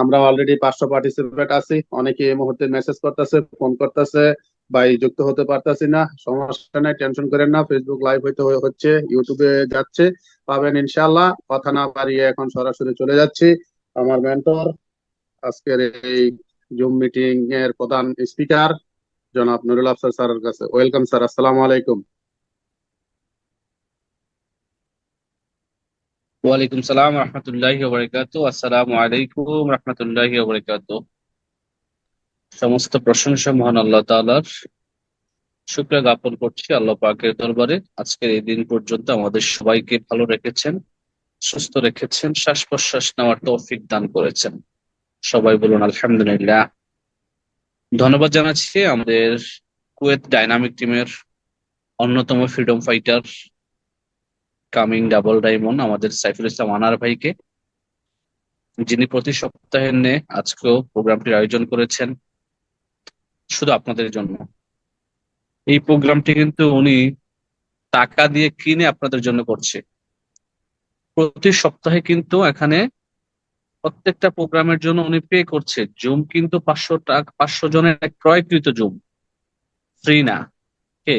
আমরা already 500 participate আছি। অনেকে এই মুহূর্তে মেসেজ করতেছে, ফোন করতেছে, ভাই যুক্ত হতে পারতাছি না। সমস্যা নাই, টেনশন করেন না। ফেসবুক লাইভ হইতে হচ্ছে, ইউটিউবে যাচ্ছে, পাবেন ইনশাআল্লাহ। কথা না বাড়িয়ে এখন সরাসরি চলে যাচ্ছি আমার মেন্টর, আজকের এই জুম মিটিং এর প্রধান স্পিকার জনাব নুরুল আফসার স্যারের কাছে। ওয়েলকাম স্যার, আসসালামু আলাইকুম। ওয়ালাইকুম সালাম রহমতুল্লাহি ওয়া বারাকাতুহু। আসসালামু আলাইকুম রহমতুল্লাহি ওয়া বারাকাতুহু। সমস্ত প্রশংসা মহান আল্লাহ তাআলার। শুকরিয়া জ্ঞাপন করছি আল্লাহ পাকের দরবারে, আজকের এই দিন পর্যন্ত আমাদের সবাইকে ভালো রেখেছেন, সুস্থ রেখেছেন, শ্বাস প্রশ্বাস নেওয়ার তৌফিক দান করেছেন। সবাই বলুন আলহামদুলিল্লাহ। ধন্যবাদ জানাচ্ছি আমাদের কুয়েত ডাইনামিক টিমের অন্যতম freedom fighter, coming double diamond আমাদের সাইফুল ইসলাম আনার ভাইকে, যিনি প্রতি সপ্তাহে আজকেও প্রোগ্রামটির আয়োজন করেছেন শুধু আপনাদের জন্য। এই প্রোগ্রামটি কিন্তু উনি টাকা দিয়ে কিনে আপনাদের জন্য করছে। প্রতি সপ্তাহে কিন্তু এখানে প্রত্যেকটা প্রোগ্রামের জন্য উনি পে করছে। জুম কিন্তু 500 টাকা, 500 জনের এক ক্রয়কৃত জুম, ফ্রি না। কে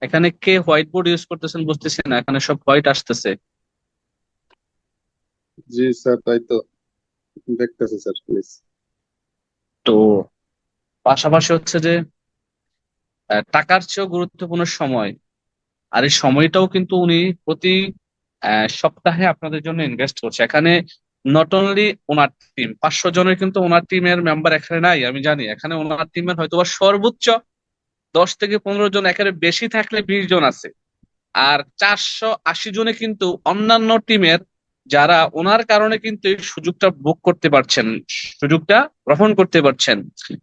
এখানে কে হোয়াইট বোর্ড ইউজ করতেছেন বুঝতেছি না, এখানে সব হোয়াইট আসতেছে। জি স্যার, তাই তো দেখতেছি স্যার, প্লিজ। তো পাশাপাশি হচ্ছে যে টাকার চেয়েও গুরুত্বপূর্ণ সময়। আর এই সময়টাও কিন্তু উনি প্রতি সপ্তাহে আপনাদের জন্য ইনভেস্ট করছে এখানে। নট অনলি ওনার টিম, 500 জনের কিন্তু ওনার টিমের মেম্বার এখানে নাই আমি জানি। এখানে ওনার টিমের হয়তো বা সর্বোচ্চ 10 থেকে 15 জন, একেবারে বেশি থাকলে 20 জন আছে। আর 480 জনে কিন্তু অন্যান্য টিমের, যারা ওনার কারণে কিন্তু এই সুযোগটা বুক করতে পারছেন, সুযোগটা গ্রহণ করতে পারছেন।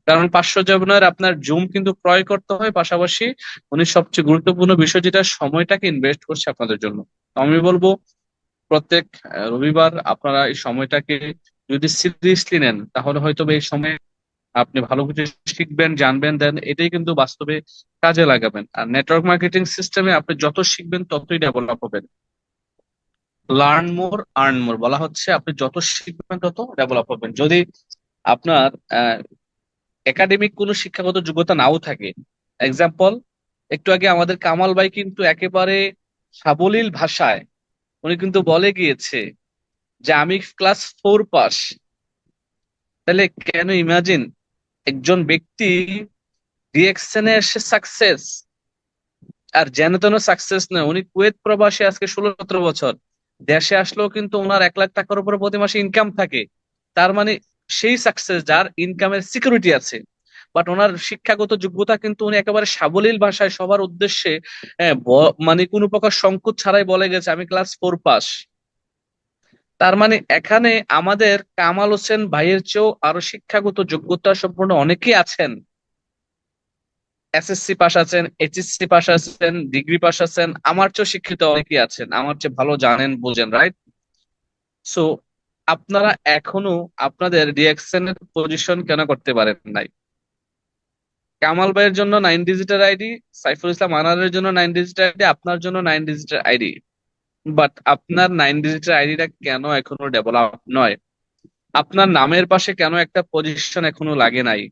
কারণ 500 জনের আপনার জুম কিন্তু ক্রয় করতে হয়, পাশাপাশি উনি সবচেয়ে গুরুত্বপূর্ণ বিষয় যেটা সময়টাকে ইনভেস্ট করছে আপনাদের জন্য। তো আমি বলবো প্রত্যেক রবিবার আপনারা এই সময়টাকে যদি সিরিয়াসলি নেন, তাহলে হয়তো বা এই সময় আপনি ভালো কিছু শিখবেন, জানবেন, দেন এটাই কিন্তু বাস্তবে কাজে লাগাবেন। আর নেটওয়ার্ক মার্কেটিং সিস্টেমে আপনি যত শিখবেন ততই ডেভেলপ হবেন। লার্ন মোর আর্ন মোর বলা হচ্ছে, আপনি যত শিখবেন তত ডেভেলপ হবেন। যদি আপনার একাডেমিক কোনো শিক্ষাগত যোগ্যতা নাও থাকে, এক্সাম্পল, একটু আগে আমাদের কামাল ভাই কিন্তু একেবারে সাবলীল ভাষায় উনি কিন্তু বলে গিয়েছে যে আমি ক্লাস 4 পাস। তাহলে কেন, ইমাজিন, একজন ব্যক্তি ডিএকশনে এসে সাকসেস, আর যেন তেন সাকসেস নয়। উনি কুয়েত প্রবাসী আজকে 16-17 বছর, দেশে আসলেও কিন্তু ওনার 1 লাখ টাকার উপরে প্রতি মাসে ইনকাম থাকে। তার মানে সেই সাকসেস যার ইনকামের সিকিউরিটি আছে। বাট ওনার শিক্ষাগত যোগ্যতা কিন্তু উনি একেবারে সাবলীল ভাষায় সবার উদ্দেশ্যে মানে কোনো প্রকার সংকোচ ছাড়াই বলে গেছে আমি ক্লাস 4 পাস। তার মানে এখানে আমাদের কামাল হোসেন ভাইয়ের চেয়েও আরো শিক্ষাগত যোগ্যতা সম্পন্ন অনেকেই আছেন। এসএসসি পাস আছেন, এইচএসসি পাস আছেন, ডিগ্রি পাস আছেন, আমার চেয়েও শিক্ষিত অনেকেই আছেন, আমার চেয়ে ভালো জানেন বোঝেন, রাইট? সো আপনারা এখনো আপনাদের রিয়াকশন এর পজিশন কেন করতে পারেন নাই? কামাল ভাইয়ের জন্য 9 ডিজিটের আইডি, সাইফুল ইসলাম আনারের জন্য 9 ডিজিটের আইডি, আপনার জন্য 9 ডিজিটের আইডি। বাট আপনার 9 ডিজিটের আইডিটা কেন এখনো ডেভেলপ নয়? আপনার নামের পাশে কেন একটা পজিশন এখনো লাগে নাই?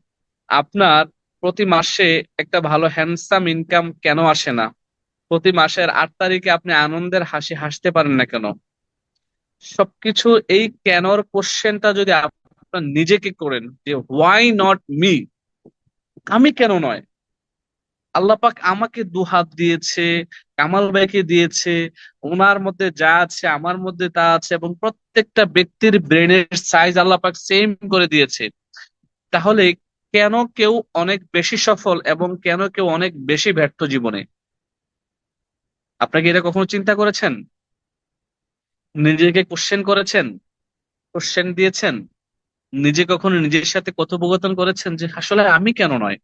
আপনার প্রতি মাসে একটা ভালো হ্যান্ডসাম ইনকাম কেন আসে না? প্রতি মাসের 8 তারিখে আপনি আনন্দের হাসি হাসতে পারেন না কেন? সবকিছু এই কেনর কোশ্চেনটা যদি আপনার নিজেকে করেন, যে হোয়াই নট মি, আমি কেন নয়? আল্লাহ পাক আমাকে 2 হাত দিয়েছে, কামাল ভাইকে দিয়েছে, ওনার মধ্যে যা আছে আমার মধ্যে তা আছে, এবং প্রত্যেকটা ব্যক্তির ব্রেনের সাইজ আল্লাহ পাক সেম করে দিয়েছে। তাহলে কেন কেউ অনেক বেশি সফল এবং কেন কেউ অনেক বেশি ব্যর্থ জীবনে? আপনাকে এটা কখনো চিন্তা করেছেন? নিজেকে কোশ্চেন করেছেন? কোশ্চেন দিয়েছেন? নিজে কখনো নিজের সাথে কথোপকথন করেছেন যে আসলে আমি কেন নয়?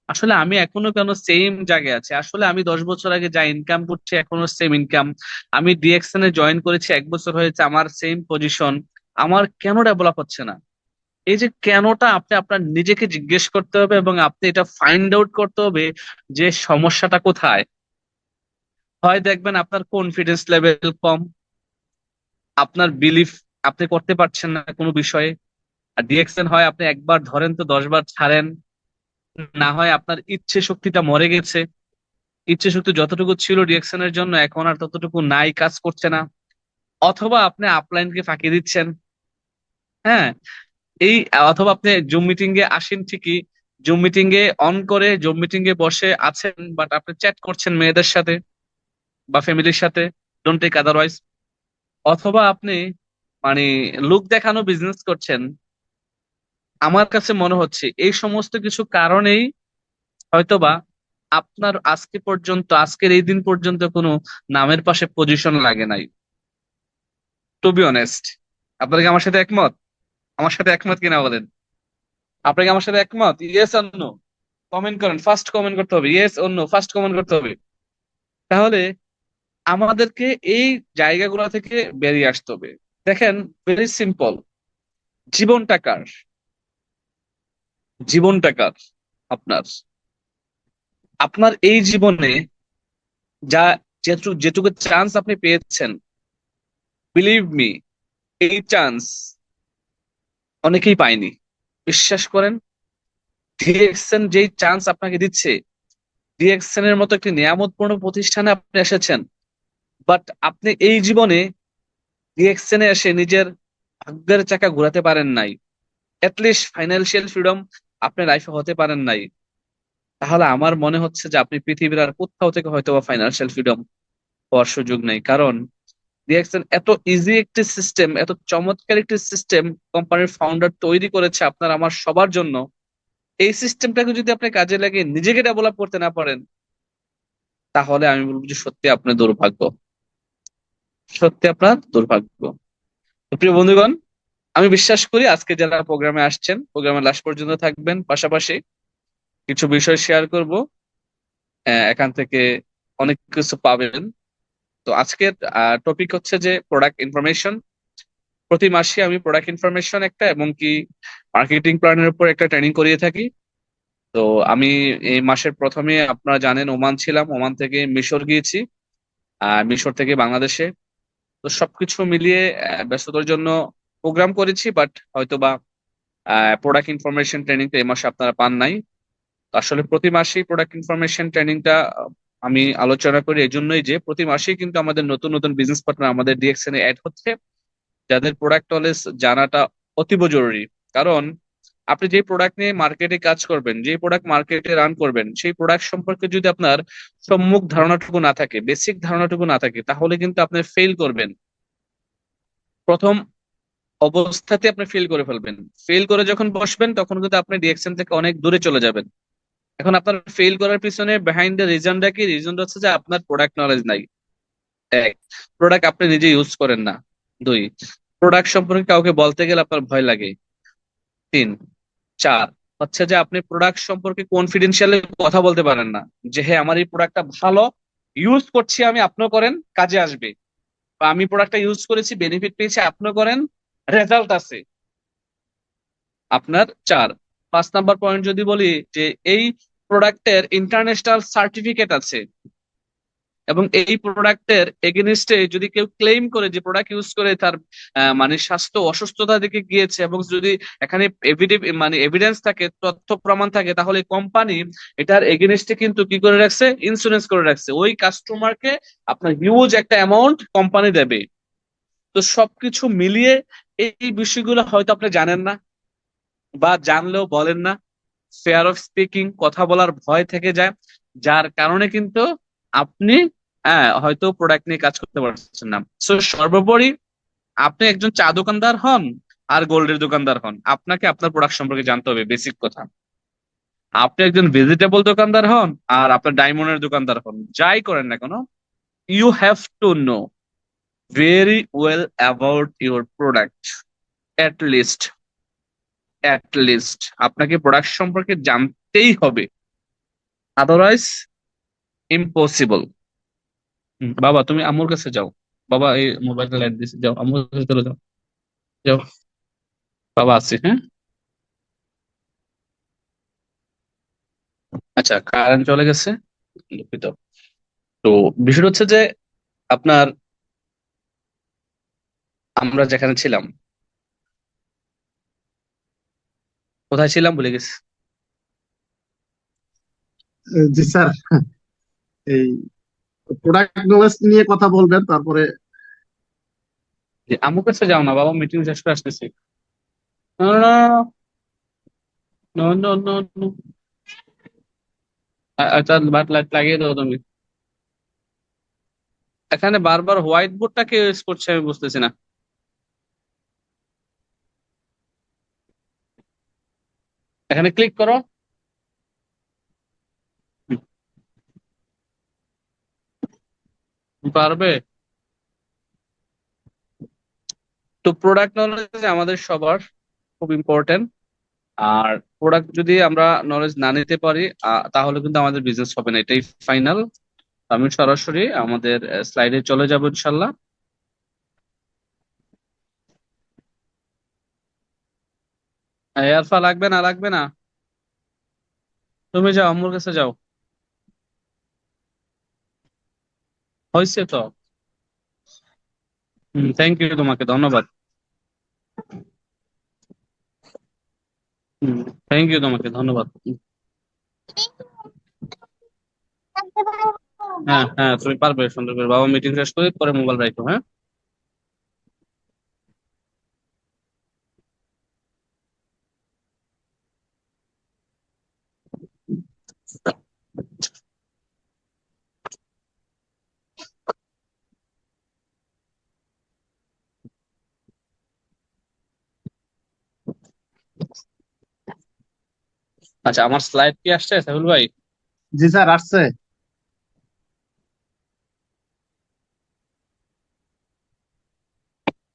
আসলে আমি এখনো কেন সেম জায়গায় আছি? আসলে আমি 10 বছর আগে যা ইনকাম করছি এখনো সেম ইনকাম। আমি ডিএকশন এ জয়েন করেছি 1 বছর হয়েছে, আমার সেম পজিশন। আমার কেন ডেভেলপ হচ্ছে না? এই যে কেনটা আপনি আপনার নিজেকে জিজ্ঞেস করতে হবে, এবং আপনি এটা ফাইন্ড আউট করতে হবে যে সমস্যাটা কোথায়। হয় দেখবেন আপনার কনফিডেন্স লেভেল কম, আপনার বিলিফ আপনি করতে পারছেন না কোনো বিষয়ে, আর ডিএক্সএন হয় আপনি একবার ধরেন তো 10 বার ছাড়েন, না হয় আপনার ইচ্ছে শক্তিটা মরে গেছে, ইচ্ছে শক্তি যতটুকু ছিল ডিএক্সএন এর জন্য এখন আর ততটুকু নাই, কাজ করছে না। অথবা আপনি আপলাইনকে ফাঁকি দিচ্ছেন। হ্যাঁ, এই অথবা আপনি জুম মিটিং এ আসেন ঠিকই, জুম মিটিং এ অন করে জুম মিটিং এ বসে আছেন, বাট আপনি চ্যাট করছেন মেয়েদের সাথে বা ফ্যামিলির সাথে, ডোন্ট টেক আদারওয়াইজ। অথবা আপনি মানে লুক দেখানো বিজনেস করছেন। আমার কাছে মনে হচ্ছে এই সমস্ত কিছু কারণেই হয়তোবা আপনার আজকে পর্যন্ত, আজকের এই দিন পর্যন্ত কোনো নামের পাশে পজিশন লাগে নাই। টু বি অনেস্ট, আপনারা কি আমার সাথে একমত? আমার সাথে একমত কিনা বলেন? আপনারা কি আমার সাথে একমত? ইয়েস অর নো কমেন্ট করেন, ফার্স্ট কমেন্ট করতে হবে, yes or no first comment করতে হবে। তাহলে আমাদেরকে এই জায়গাগুলো থেকে বেরিয়ে আসতে হবে। দেখেন, ভেরি সিম্পল, জীবনটা কার? জীবনটা কার? আপনার। আপনার এই জীবনে যা যেটুকু যেটুকু চান্স আপনি পেয়েছেন, বিলিভ মি, এই চান্স অনেকেই পায়নি। বিশ্বাস করেন, ডিএক্সএন যেই চান্স আপনাকে দিচ্ছে, ডিএক্সএন এর মতো একটি নিয়ামতপূর্ণ প্রতিষ্ঠানে আপনি এসেছেন, বাট আপনি এই জীবনে ডিএক্সএন এ এসে নিজের ভাগ্যের চাকা ঘোরাতে পারেন নাই, অ্যাটলিস্ট ফাইন্যান্সিয়াল ফ্রিডম আপনার লাইফে হতে পারেন নাই। তাহলে আমার মনে হচ্ছে যে আপনি পৃথিবীর আর কোথাও থেকে হয়তো বা ফাইন্যান্সিয়াল ফ্রিডম হওয়ার সুযোগ নেই। কারণ ডিএক্সএন এত ইজি একটি সিস্টেম, এত চমৎকার একটি সিস্টেম কোম্পানির ফাউন্ডার তৈরি করেছে আপনার আমার সবার জন্য। এই সিস্টেমটাকে যদি আপনি কাজে লাগিয়ে নিজেকে ডেভেলপ করতে না পারেন, তাহলে আমি বলবো যে সত্যি আপনার দুর্ভাগ্য, সত্যি আপনার দুর্ভাগ্য। তো প্রিয় বন্ধুগণ, আমি বিশ্বাস করি আজকে যারা প্রোগ্রামে আসছেন, প্রোগ্রামে লাস্ট পর্যন্ত থাকবেন, পাশাপাশি কিছু বিষয় শেয়ার করব, এখান থেকে অনেক কিছু পাবেন। তো আজকের টপিক হচ্ছে যে প্রোডাক্ট ইনফরমেশন। প্রতি মাসে আমি প্রোডাক্ট ইনফরমেশন একটা এবং কি মার্কেটিং প্ল্যানের উপর একটা ট্রেনিং করিয়ে থাকি। তো আমি এই মাসের প্রথমে, আপনারা জানেন, ওমান ছিলাম, ওমান থেকে মিশর গিয়েছি, মিশর থেকে বাংলাদেশে। তো সবকিছু মিলিয়ে ব্যস্ততার জন্য প্রোগ্রাম করেছি, বাট হয়তোবা প্রোডাক্ট ইনফরমেশন ট্রেনিংটা এই মাসে আপনারা পান নাই। তো আসলে প্রতি মাসেই প্রোডাক্ট ইনফরমেশন ট্রেনিংটা আমি আলোচনা করি এই জন্যই যে প্রতি মাসেই কিন্তু আমাদের নতুন নতুন বিজনেস পার্টনার আমাদের ডিএক্সএন এ অ্যাড হচ্ছে, যাদের প্রোডাক্ট নলেজ জানাটা অতীব জরুরি। কারণ আপনি যে প্রোডাক্ট নিয়ে মার্কেটে কাজ করবেন, যে প্রোডাক্ট মার্কেটে রান করবেন, সেই প্রোডাক্ট সম্পর্কে যদি আপনার সম্মুখ ধারণাটুকু না থাকে, বেসিক ধারণাটুকু না থাকে, তাহলে কিন্তু আপনি ফেল করবেন। প্রথম অবস্থাতে আপনি ফেল করে ফেলবেন। ফেল করে যখন বসবেন তখন কিন্তু আপনি ডিএক্সএন থেকে অনেক দূরে চলে যাবেন। এখন আপনার ফেল করার পিছনে বিহাইন্ড দ্য রিজনটা কি? রিজনটা হচ্ছে যে আপনার প্রোডাক্ট নলেজ নাই। এক, প্রোডাক্ট আপনি নিজে ইউজ করেন না। দুই, প্রোডাক্ট সম্পর্কে কাউকে বলতে গেলে আপনার ভয় লাগে। তিন, চার হচ্ছে যে আপনি প্রোডাক্ট সম্পর্কে কনফিডেন্সিয়ালি কথা বলতে পারেন না, যে হ্যাঁ আমার এই প্রোডাক্টটা ভালো, ইউজ করছি আমি, আপনিও করেন, কাজে আসবে। বা আমি প্রোডাক্টটা ইউজ করেছি, বেনিফিট পেয়েছি, আপনিও করেন, রেজাল্ট আছে আপনার। চার, 5 নাম্বার পয়েন্ট যদি বলি, যে এই প্রোডাক্টের ইন্টারন্যাশনাল সার্টিফিকেট আছে, এবং এই প্রোডাক্টের এগেনিস্টে যদি কেউ ক্লেম করে যে প্রোডাক্ট ইউজ করে তার মানে স্বাস্থ্য অসুস্থতা দিকে গিয়েছে, এবং যদি এখানে মানে এভিডেন্স থাকে, তথ্য প্রমাণ থাকে, তাহলে কোম্পানি এটার এগেনিস্টে কিন্তু কি করে রাখছে? ইন্স্যুরেন্স করে রাখছে। ওই কাস্টমারকে আপনার হিউজ একটা অ্যামাউন্ট কোম্পানি দেবে। তো সবকিছু মিলিয়ে এই বিষয়গুলো হয়তো আপনি জানেন না, বা জানলেও বলেন না। ফেয়ার অফ স্পিকিং, কথা বলার ভয় থেকে যায়, যার কারণে কিন্তু আপনি হয়তো প্রোডাক্ট নিয়ে কাজ করতে পারছেন না। সো সর্বোপরি, আপনি একজন চা দোকানদার হন আর গোল্ডের দোকানদার হন, আপনাকে আপনার প্রোডাক্ট সম্পর্কে জানতে হবে, বেসিক কথা। আপনি একজন ভেজিটেবল দোকানদার হন আর আপনার ডায়মন্ডের দোকানদার হন, যাই করেন না কেন, you have to know very well about your product. At least, আপনাকে প্রোডাক্ট সম্পর্কে জানতেই হবে, আদারওয়াইজ ইম্পসিবল। বাবা তুমি আম্মুর কাছে যাও, বাবা এই মোবাইলটা লাইট দিছি, যাও আম্মুর কাছে চলে যাও, যাও, বাবা আছে, হ্যাঁ। আচ্ছা, কারেন্ট চলে গেছে, দুঃখিত। তো বিষয়টা হচ্ছে যে আপনার, আমরা যেখানে ছিলাম, কোথায় ছিলাম ভুলে গেছি। জি স্যার, এই প্রোডাক্ট নলেজ নিয়ে কথা বলবেন, তারপরে যে আম্মুর কাছে যাও না, বাবা মিটিং শেষ করে আসতেছি। No no no no. আচ্ছা, বাট লাইট লাগিয়ে দাও তুমি। এখানে বারবার হোয়াইট বোর্ডটা কে ইউজ করছে আমি বুঝতেছি না। এখানে ক্লিক করো। পারবে? তো প্রোডাক্ট নলেজ আমাদের সবার খুব ইম্পর্টেন্ট। আর প্রোডাক্ট যদি আমরা নলেজ না নিতে পারি তাহলে কিন্তু আমাদের বিজনেস হবে না, এটাই ফাইনাল। আমি সরাসরি আমাদের স্লাইডে চলে যাবো ইনশাল্লাহ। আলফা লাগবে না, লাগবে না। তুমি যাও, আম্মুর কাছে যাও। হয়েছে তো। থ্যাংক ইউ, তোমাকে ধন্যবাদ। থ্যাংক ইউ, তোমাকে ধন্যবাদ। হ্যাঁ হ্যাঁ, তুমি পারবে সুন্দর করে। বাবা মিটিং শেষ করে পরে মোবাইল রাখো, হ্যাঁ। আচ্ছা, আমার স্লাইড কি আসছে সাহুল ভাই? জি স্যার আসছে।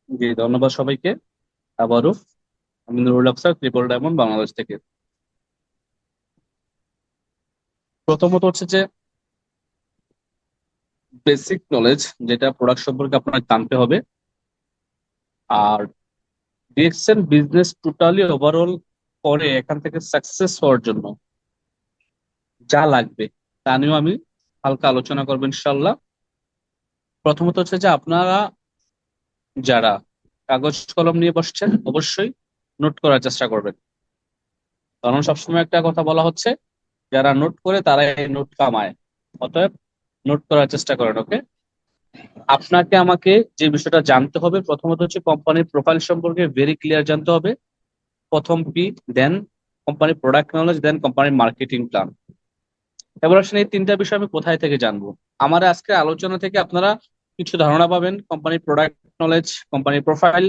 জি, ধন্যবাদ সবাইকে আবারও। আমি নুরুল আফসার, ট্রিপল ডায়মন্ড বাংলাদেশ থেকে। প্রথমত হচ্ছে যে বেসিক নলেজ, যেটা প্রোডাক্ট সম্পর্কে আপনার জানতে হবে। আর ডিএক্সএন বিজনেস টোটালি ওভারঅল করে এখান থেকে সাকসেস হওয়ার জন্য যা লাগবে তা নিয়েও আমি হালকা আলোচনা করবো ইনশাল্লাহ। প্রথমত হচ্ছে যে আপনারা যারা কাগজ কলম নিয়ে বসছেন অবশ্যই নোট করার চেষ্টা করবেন, কারণ সবসময় একটা কথা বলা হচ্ছে, যারা নোট করে তারাই নোট কামায়। অতএব নোট করার চেষ্টা করেন, ওকে। আপনাকে আমাকে যে বিষয়টা জানতে হবে, প্রথমত হচ্ছে কোম্পানির প্রোফাইল সম্পর্কে ভেরি ক্লিয়ার জানতে হবে। প্রথম পি, দেন কোম্পানির প্রোডাক্ট নলেজ, দেন কোম্পানির মার্কেটিং প্ল্যান। এবার আসলে এই তিনটা বিষয় আমি কোথায় থেকে জানবো? আমার আজকের আলোচনা থেকে আপনারা কিছু ধারণা পাবেন কোম্পানির প্রোডাক্ট নলেজ, কোম্পানির প্রোফাইল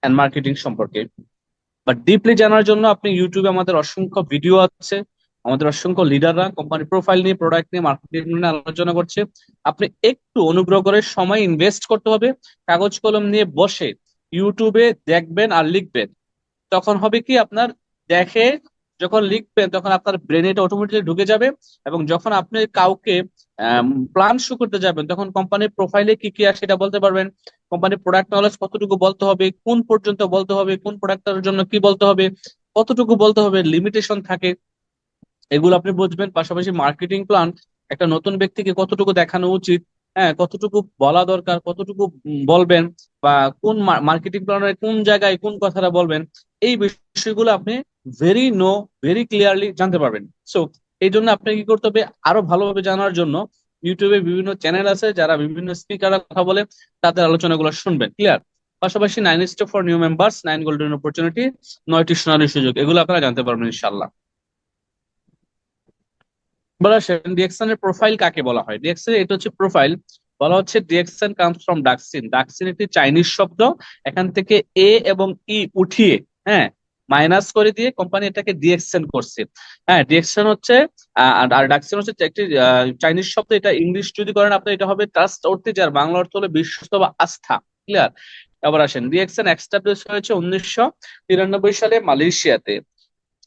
এন্ড মার্কেটিং সম্পর্কে। বাট ডিপলি জানার জন্য আপনি ইউটিউবে আমাদের অসংখ্য ভিডিও আছে, আমাদের অসংখ্য লিডাররা কোম্পানি প্রোফাইল নিয়ে, প্রোডাক্ট নিয়ে, মার্কেটিং নিয়ে আলোচনা করছে। আপনি একটু অনুগ্রহ করে সময় ইনভেস্ট করতে হবে, কাগজ কলম নিয়ে বসে ইউটিউবে দেখবেন আর লিখবেন। তখন হবে কি, আপনার দেখে যখন লিখবেন তখন আপনার ব্রেনে এটা অটোমেটিকলি ঢুকে যাবে। এবং যখন আপনি কাউকে প্ল্যান শো করতে যাবেন তখন কোম্পানির প্রোফাইলে কি কি আছে সেটা বলতে পারবেন। কোম্পানির প্রোডাক্ট নলেজ কতটুকু বলতে হবে, কোন পর্যন্ত বলতে হবে, কোন প্রোডাক্টের জন্য কি বলতে হবে, কতটুকু বলতে হবে, লিমিটেশন থাকে, এগুলো আপনি বুঝবেন। পাশাপাশি মার্কেটিং প্ল্যান, একটা নতুন ব্যক্তিকে কতটুকু দেখানো উচিত, হ্যাঁ, কতটুকু বলা দরকার, কতটুকু বলবেন, বা কোন মার্কেটিং প্ল্যানের কোন জায়গায় কোন কথাটা বলবেন, এই বিষয়গুলো আপনি ভেরি ক্লিয়ারলি জানতে পারবেন। সো এই জন্য আপনাকে কি করতে হবে, আরো ভালোভাবে জানার জন্য ইউটিউবে বিভিন্ন চ্যানেল আছে যারা বিভিন্ন স্পিকাররা কথা বলে, তাদের আলোচনাগুলো শুনবেন, ক্লিয়ার। পাশাপাশি 9 step for new members, 9 golden opportunity, 9টি সোনালী সুযোগ, এগুলো আপনারা জানতে পারবেন ইনশাল্লাহ। বলা আসেন ডিএক্সন এর প্রোফাইল কাকে বলা হয়। ডিএক্সন এটা হচ্ছে প্রোফাইল। বলা হচ্ছে ডিএক্সন কামস ফ্রম ডাকসিন। ডাকসিন একটি চাইনিজ শব্দ। এখান থেকে এ এবং ই উঠিয়ে, হ্যাঁ, মাইনাস করে দিয়ে কোম্পানি এটাকে ডিএক্সন করছে। হ্যাঁ, ডিএক্সন হচ্ছে আর ডাকসিন হচ্ছে একটি চাইনিজ শব্দ। এটা ইংলিশ যদি করেন আপনি, এটা হবে ট্রাস্ট অর্থে, যার বাংলা অর্থ হলো বিশ্বস্ত বা আস্থা, ক্লিয়ার। এবার আসেন, ডিএক্সন এস্টাবলিশ হয়েছে 1993 সালে মালয়েশিয়াতে।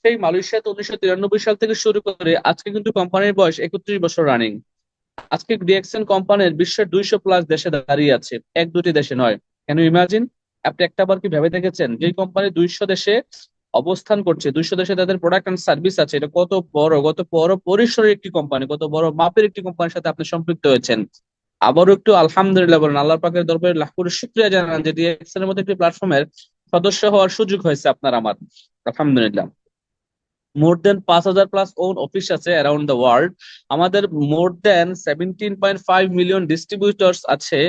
সেই মালয়েশিয়াতে 1993 সাল থেকে শুরু করে আজকে কিন্তু কোম্পানির বয়স 31 বছর রানিং। আজকে ডিএক্সএন কোম্পানির বিশ্বের 200+ দেশে দাঁড়িয়ে আছে, এক দুটি দেশে নয়। Can you imagine? আপনি একটাবার কি ভেবে দেখেছেন যে কোম্পানি 200 দেশে অবস্থান করছে, 200 দেশে তাদের প্রোডাক্ট এন্ড সার্ভিস আছে, এটা কত বড় পরিসরের একটি কোম্পানি, কত বড় মাপের একটি কোম্পানির সাথে আপনি সম্পৃক্ত হয়েছেন। আবারও একটু আলহামদুলিল্লাহ বলেন, আল্লাহ পাকের দরবারে লাখ কোটি শুকরিয়া জানান যে ডিএক্সএন এর মতো একটি প্ল্যাটফর্মের সদস্য হওয়ার সুযোগ হয়েছে আপনার আমার। আলহামদুলিল্লাহ। মোর দেন 5,000 প্লাস ওন অফিস আছে অ্যারাউন্ড দ্য ওয়ার্ল্ড। আমাদের মোর দেন 17.5 মিলিয়ন ডিস্ট্রিবিউটর্স আছে।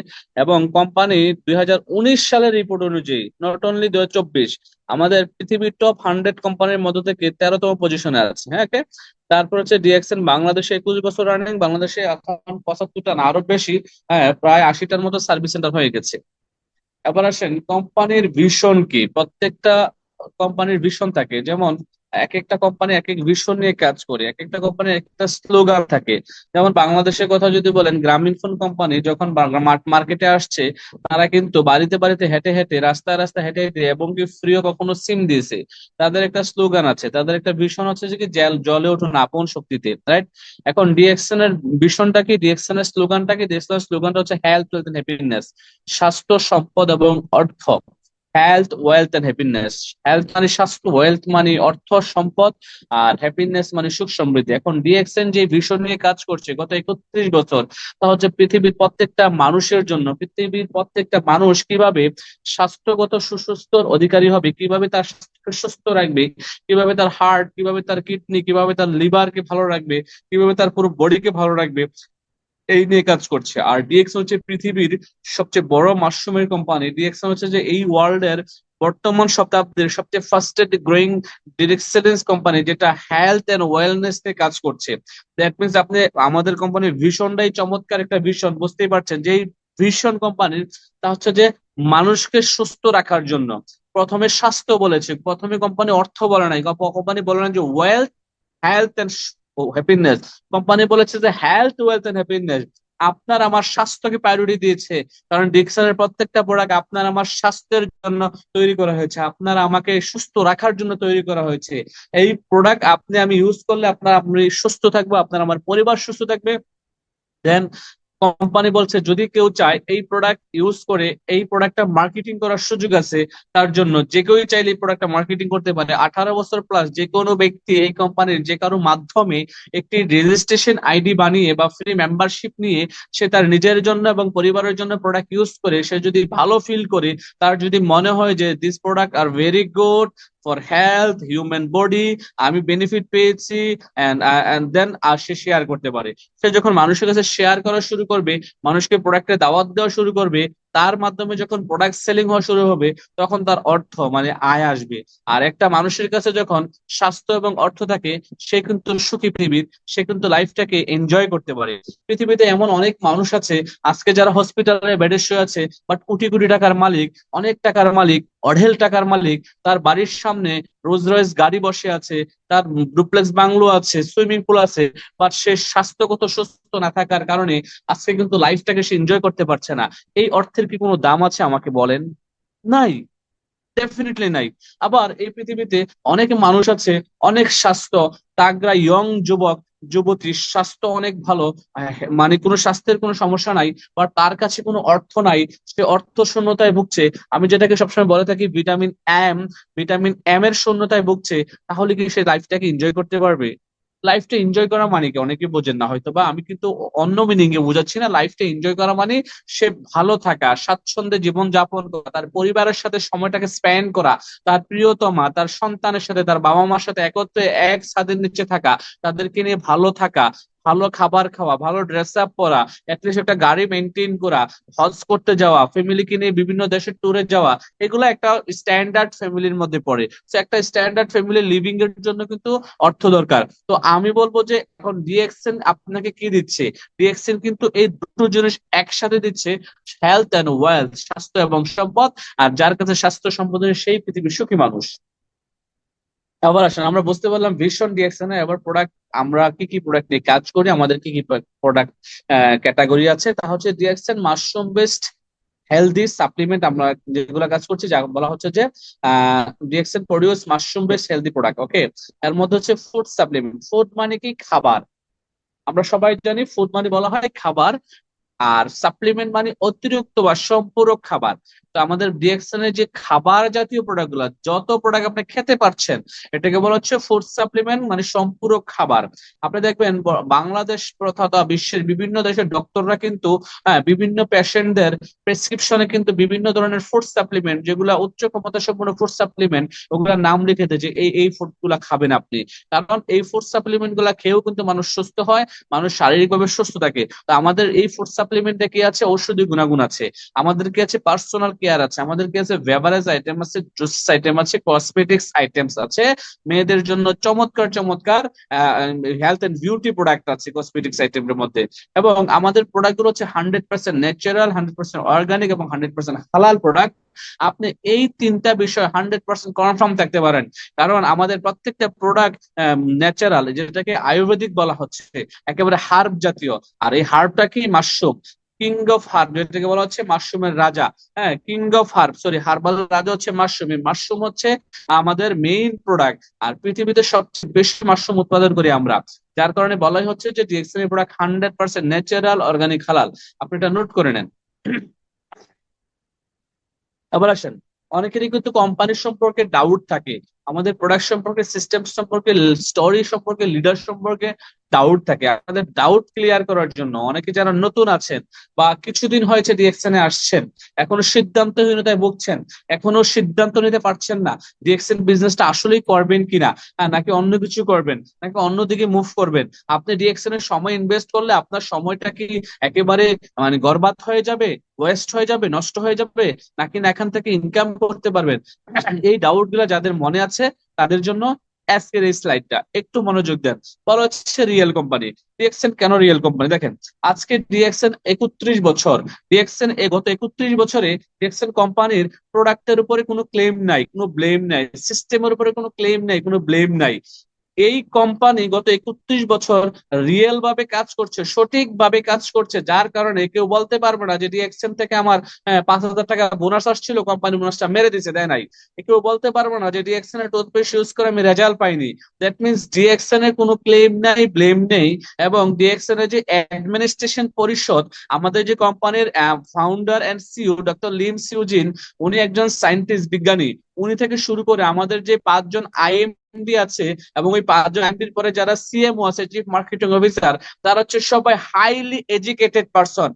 এবং কোম্পানি 2019 সালের রিপোর্ট অনুযায়ী, নট অনলি 2024, আমাদের পৃথিবীর টপ 100 কোম্পানির মধ্য থেকে 13তম পজিশনে আছে। হ্যাঁ, okay? তারপর হচ্ছে ডিএক্সএন বাংলাদেশে 21 বছর রানিং, বাংলাদেশে এখন 75টা না আরো বেশি, হ্যাঁ প্রায় 80টার মতো সার্ভিস সেন্টার হয়ে গেছে। এবার আসেন কোম্পানির ভিশন কি। প্রত্যেকটা কোম্পানির ভিশন থাকে, যেমন এক একটা কোম্পানি এক এক ভিশন নিয়ে কাজ করে, এক একটা কোম্পানির একটা স্লোগান থাকে। যেমন বাংলাদেশের কথা যদি বলেন, গ্রামীণফোন কোম্পানি যখন মার্কেটে আসছে, তারা কিন্তু বাড়িতে বাড়িতে হেঁটে হেঁটে, রাস্তায় রাস্তায় হেঁটে হেঁটে, এবং কি ফ্রিও কখনো সিম দিয়েছে। তাদের একটা স্লোগান আছে, তাদের একটা ভিশন হচ্ছে যে কি জলে উঠুন আপন শক্তিতে, রাইট? এখন ডিএক্সএন এর ভিশনটা কি, ডিএক্সএন এর স্লোগানটা কি? ডিএক্সএন এর স্লোগানটা হচ্ছে হেলথ, ওয়েলথ এন্ড হ্যাপিনেস। স্বাস্থ্য, সম্পদ এবং অর্থ। Health, wealth and happiness. Health মানে স্বাস্থ্য, ওয়েলথ মানে অর্থ সম্পদ, আর হ্যাপিনেস মানে সুখ সমৃদ্ধি। এখন ডিএক্সএন যে ভিশন নিয়ে কাজ করছে গত 31 বছর, তা হচ্ছে পৃথিবীর প্রত্যেকটা মানুষের জন্য, পৃথিবীর প্রত্যেকটা মানুষ কিভাবে স্বাস্থ্যগত সুস্বাস্থ্যর অধিকারী হবে, কিভাবে তার স্বাস্থ্যকে সুস্থ রাখবে, কিভাবে তার হার্ট, কিভাবে তার কিডনি, কিভাবে তার লিভারকে ভালো রাখবে, কিভাবে তার পুরো বডিকে ভালো রাখবে, এই নিয়ে কাজ করছে। আর ডিএক্সন হচ্ছে পৃথিবীর সবচেয়ে বড় মাশরুমের কোম্পানি। ডিএক্সন হচ্ছে যে এই ওয়ার্ল্ড এর বর্তমান শতাব্দীর সবচেয়ে ফাস্টেস্ট গ্রোয়িং ডিরেক্সেলেন্স কোম্পানি, যেটা হেলথ এন্ড ওয়েলনেস নিয়ে কাজ করছে। দ্যাট মিনস আপনি আমাদের কোম্পানির ভিশনটাই চমৎকার একটা ভিশন, বুঝতেই পারছেন যে এই ভিশন কোম্পানির, তা হচ্ছে যে মানুষকে সুস্থ রাখার জন্য। প্রথমে স্বাস্থ্য বলেছে, প্রথমে কোম্পানি অর্থ বলে নাই, কোম্পানি বলে নাই যে wealth, health and happiness. Company বলেছে যে হেলথ, ওয়েলথ এন্ড হ্যাপিনেস। আপনার আমার স্বাস্থ্যকে প্রায়োরিটি দিয়েছে, কারণ ডিকসনের প্রত্যেকটা প্রোডাক্ট আপনার আমার স্বাস্থ্যের জন্য তৈরি করা হয়েছে, আপনার আমাকে সুস্থ রাখার জন্য তৈরি করা হয়েছে। এই প্রোডাক্ট আপনি আমি ইউজ করলে আপনার আমি সুস্থ থাকবো, আপনার আমার পরিবার সুস্থ থাকবে। দেন কোম্পানি বলছে যদি কেউ চায় এই প্রোডাক্ট ইউজ করে এই প্রোডাক্টটা মার্কেটিং করার সুযোগ আছে তার জন্য, যে কেউ চাইলে এই প্রোডাক্টটা মার্কেটিং করতে পারে। 18 বছর প্লাস যে কোনো ব্যক্তি এই কোম্পানির যে কারো মাধ্যমে একটি রেজিস্ট্রেশন আইডি বানিয়ে বা ফ্রি মেম্বারশিপ নিয়ে সে তার নিজের জন্য এবং পরিবারের জন্য প্রোডাক্ট ইউজ করে, সে যদি ভালো ফিল করে, তার যদি মনে হয় যে this product are very good for health, human body, আমি বেনিফিট পেয়েছি, এন্ড দেন আর সে শেয়ার করতে পারে। সে যখন মানুষের কাছে শেয়ার করা শুরু করবে, মানুষকে প্রোডাক্টের দাওয়াত দেওয়া শুরু করবে, তার মাধ্যমে যখন প্রোডাক্ট সেলিং হওয়া শুরু হবে, তখন তার অর্থ মানে আয় আসবে। আর একটা মানুষের কাছে যখন স্বাস্থ্য এবং অর্থ থাকে, সে কিন্তু সুখী পৃথিবীর, সে কিন্তু লাইফটাকে এনজয় করতে পারে। পৃথিবীতে এমন অনেক মানুষ আছে আজকে যারা হসপিটালে বেডে শুয়ে আছে, বাট কোটি কোটি টাকার মালিক, অনেক টাকার মালিক, অঢেল টাকার মালিক, তার বাড়ির সামনে রোজ রয়েস গাড়ি বসে আছে, তার ডুপ্লেক্স বাংলো আছে, সুইমিং পুল আছে, বাট সে স্বাস্থ্যগত সুস্থ না থাকার কারণে আজকে কিন্তু লাইফটাকে সে এনজয় করতে পারছে না। এই অর্থের কি কোনো দাম আছে আমাকে বলেন? নাই, ডেফিনেটলি নাই। আবার এই পৃথিবীতে অনেক মানুষ আছে, অনেক স্বাস্থ্য, তাগড়া ইয়ং যুবক যুবতী, স্বাস্থ্য অনেক ভালো, মানে কোনো স্বাস্থ্যের কোনো সমস্যা নাই, বাট তার কাছে কোনো অর্থ নাই, সে অর্থ শূন্যতায় ভুগছে। আমি যেটাকে সবসময় বলে থাকি ভিটামিন এম, ভিটামিন এম এর শূন্যতায় ভুগছে। তাহলে কি সে লাইফটাকে এনজয় করতে পারবে? লাইফটা এনজয় করা মানে কি, অনেকে বোঝেন না হয়তো, বা আমি কিন্তু অন্য মিনিং এ বোঝাচ্ছি না। লাইফটা এনজয় করা মানে সে ভালো থাকা, স্বাচ্ছন্দ্যে জীবন যাপন করা, তার পরিবারের সাথে সময়টাকে স্পেন্ড করা, তার প্রিয়তমা, তার সন্তানের সাথে, তার বাবা মার সাথে একত্রে এক ছাদের নিচে থাকা, তাদেরকে নিয়ে ভালো থাকা, ভালো খাবার খাওয়া, ভালো ড্রেস আপ পরা, অ্যাটলিস্ট একটা গাড়ি মেনটেন করা, হজ করতে যাওয়া, ফ্যামিলিকে নিয়ে বিভিন্ন দেশের ট্যুরে যাওয়া, এগুলো একটা স্ট্যান্ডার্ড ফ্যামিলির মধ্যে পড়ে। তো একটা স্ট্যান্ডার্ড ফ্যামিলি লিভিং এর জন্য কিন্তু অর্থ দরকার। তো আমি বলবো যে এখন ডিএক্সএন আপনাকে কি দিচ্ছে? ডিএক্সএন কিন্তু এই দুটো জিনিস একসাথে দিচ্ছে, হেলথ এন্ড ওয়েলথ, স্বাস্থ্য এবং সম্পদ। আর যার কাছে স্বাস্থ্য সম্পদ নেই, সেই পৃথিবীর সুখী মানুষ। আবার আসেন, আমরা বুঝতে পারলাম ভিশন ডিএক্সএন এর। এবার প্রোডাক্ট, আমরা কি কি প্রোডাক্ট নিয়ে কাজ করি, আমাদের কি কি প্রোডাক্ট ক্যাটাগরি আছে, তা হচ্ছে DXN mushroom based healthy supplement. আমরা যেগুলো কাজ করছি, যা বলা হচ্ছে যে DXN produce mushroom based healthy product. Okay, এর মধ্যে হচ্ছে ফুড সাপ্লিমেন্ট। ফুড মানে কি? খাবার। আমরা সবাই জানি ফুড মানে বলা হয় খাবার। আর সাপ্লিমেন্ট মানে অতিরিক্ত বা সম্পূরক খাবার। তো আমাদের ডিএক্সএন এর যে খাবার জাতীয় প্রোডাক্ট গুলা, যত প্রোডাক্ট আপনি খেতে পারছেন, এটাকে বলা হচ্ছে ফুড সাপ্লিমেন্ট, মানে সম্পূরক খাবার। আপনি দেখবেন বাংলাদেশ তথা বিশ্বের বিভিন্ন দেশের ডক্টররা কিন্তু বিভিন্ন পেশেন্টদের প্রেসক্রিপশনে কিন্তু বিভিন্ন ধরনের ফুড সাপ্লিমেন্ট, যেগুলা উচ্চ ক্ষমতা সম্পন্ন ফুড সাপ্লিমেন্ট, ওগুলার নাম লিখে দেয় যে এই ফুড গুলা খাবেন আপনি। কারণ এই ফুড সাপ্লিমেন্ট গুলা খেয়েও কিন্তু মানুষ সুস্থ হয়, মানুষ শারীরিকভাবে সুস্থ থাকে। তো আমাদের এই ফুড সাপ্লিমেন্টে কি আছে? ঔষধি গুণাগুণ আছে, আমাদের কি আছে? পার্সোনাল কেয়ার আছে, আমাদের কি আছে? বেভারেজ আইটেম আছে, জুস আইটেম আছে, কসমেটিক্স আইটেমস আছে, মেয়েদের জন্য চমৎকার চমৎকার হেলথ এন্ড বিউটি প্রোডাক্ট আছে কসমেটিক্স আইটেমের মধ্যে। এবং আমাদের প্রোডাক্ট গুলো হচ্ছে 100% ন্যাচারাল, 100% অর্গানিক এবং 100% হালাল প্রোডাক্ট। আপনি এই তিনটা বিষয় 100% কনফার্ম থাকতে পারেন, কারণ আমাদের প্রত্যেকটা প্রোডাক্ট ন্যাচারাল, যেটাকে আয়ুর্বেদিক বলা হচ্ছে, একেবারে হার্ব জাতীয়। আর এই হার্বটা কি? মাশরুম, কিং অফ হার্ব, যেটাকে বলা হচ্ছে মাশরুমের রাজা। হ্যাঁ, king of herb, sorry, herbal রাজা হচ্ছে মাশরুম। এই মাশরুম হচ্ছে আমাদের মেইন প্রোডাক্ট, আর পৃথিবীতে সবচেয়ে বেশি মাশরুম উৎপাদন করি আমরা। যার কারণে বলাই হচ্ছে যে ডিএক্সএন এর প্রোডাক্ট 100% ন্যাচারাল, অর্গানিক, হালাল। আপনি এটা নোট করে নেন। আবার আসেন, অনেকেরই কিন্তু কোম্পানির সম্পর্কে ডাউট থাকে, আমাদের প্রোডাক্ট সম্পর্কে, সিস্টেম সম্পর্কে, স্টোরি সম্পর্কে, লিডার সম্পর্কে ডাউট থাকে। আপনাদের ডাউট ক্লিয়ার করার জন্য অনেকে যারা নতুন আছেন বা কিছুদিন হয়েছে ডিএক্সএন এ আসছেন, এখনো সিদ্ধান্তহীনতায় ভুগছেন, এখনো সিদ্ধান্ত নিতে পারছেন না ডিএক্সএন বিজনেসটা আসলেই করবেন কিনা, নাকি অন্য কিছু করবেন, নাকি অন্যদিকে মুভ করবেন। আপনি ডিএক্সএন এর সময় ইনভেস্ট করলে আপনার সময়টা কি একেবারে মানে বরবাদ হয়ে যাবে, ওয়েস্ট হয়ে যাবে, নষ্ট হয়ে যাবে, নাকি না এখান থেকে ইনকাম করতে পারবেন? এই ডাউট গুলা যাদের মনে আছে তাদের জন্য আজকের এই স্লাইডটা একটু মনোযোগ দেন। বলা হচ্ছে রিয়েল কোম্পানি। ডিএক্সএন কেন রিয়েল কোম্পানি? দেখেন, আজকে ডিএক্সএন 31 বছর, ডিএক্সএন গত 31 বছরে ডিএক্সএন কোম্পানির প্রোডাক্টের উপরে কোনো ক্লেম নাই, কোনো ব্লেম নাই, সিস্টেমের উপরে কোনো ক্লেম নাই, কোনো ব্লেম নাই। এই কোম্পানি গত 31 বছর রিয়েল ভাবে কাজ করছে, সঠিক ভাবে কাজ করছে, যার কারণে কেউ বলতে পারবে না যে ডিএক্সএন থেকে আমার 5,000 টাকা বোনাস আসছিল, কোম্পানি বোনাসটা মেরে দিছে, দেয় নাই। কেউ বলতে পারবে না যে ডিএক্সএন এর টুথপেস্ট ইউজ করে আমি রেজাল্ট পাইনি। দ্যাট মিনস ডিএক্সএন এর কোনো ক্লেম নাই, ব্লেম নেই। এবং ডিএক্সএন এর যে অ্যাডমিনিস্ট্রেশন পরিষদ, আমাদের যে কোম্পানির founder and CEO doctor Lim Siow Jin, উনি একজন সায়েন্টিস্ট, বিজ্ঞানী। উনি থেকে শুরু করে আমাদের যে 5 জন আইএমডি আছে, এবং ওই 5 জন এমপির পরে যারা সিএমও আছে, চিফ মার্কেটিং অফিসার, তারা হচ্ছে সবাই হাইলি এডুকেটেড পারসন,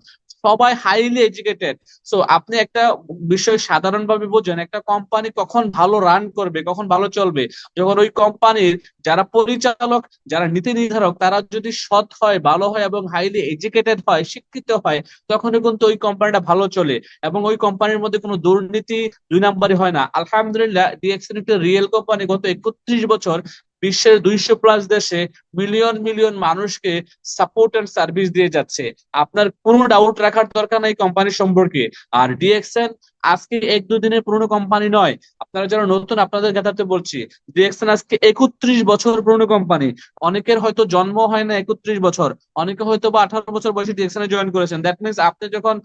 সবাই হাইলি এডুকেটেড। সো আপনি একটা বিষয় সাধারণভাবে বোঝেন, একটা কোম্পানি কখন ভালো রান করবে, কখন ভালো চলবে, যখন ওই কোম্পানির যারা পরিচালক, যারা নীতি নির্ধারক, তারা যদি সৎ হয়, ভালো হয় এবং হাইলি এডুকেটেড হয়, শিক্ষিত হয়, তখনই কিন্তু ওই কোম্পানিটা ভালো চলে, এবং ওই কোম্পানির মধ্যে কোনো দুর্নীতি, দুই নাম্বারই হয় না। আলহামদুলিল্লাহ, ডিএক্সএন একটা রিয়েল কোম্পানি, গত 31 বছর বিশ্বের 200+ দেশে মিলিয়ন মিলিয়ন মানুষকে সাপোর্ট এন্ড সার্ভিস দিয়ে যাচ্ছে। আপনার কোনো ডাউট রাখার দরকার নাই কোম্পানি সম্পর্কে। আর ডিএক্সএন আজকে 1-2 দিনের পুরনো কোম্পানি নয়। আপনারা যারা নতুন, আপনাদের ক্ষেত্রে বলছি, ডিএক্সএন আজকে 31 বছর পুরনো কোম্পানি। অনেকের হয়তো জন্ম হয় না 31 বছর, অনেকে হয়তো বা 18 বছর বয়সে ডিএক্সএন এ জয়েন করেছেন। দ্যাট মিনস আপনি যখন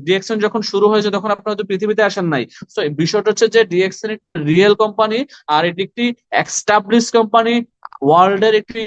ডিএক্সএন যখন শুরু হয়েছে, তখন আপনারা তো পৃথিবীতে আসেন নাই। তো বিষয়টা হচ্ছে যে ডিএক্সএন একটি রিয়েল কোম্পানি, আর এটি একটি এস্টাবলিশ কোম্পানি, ওয়ার্ল্ডের একটি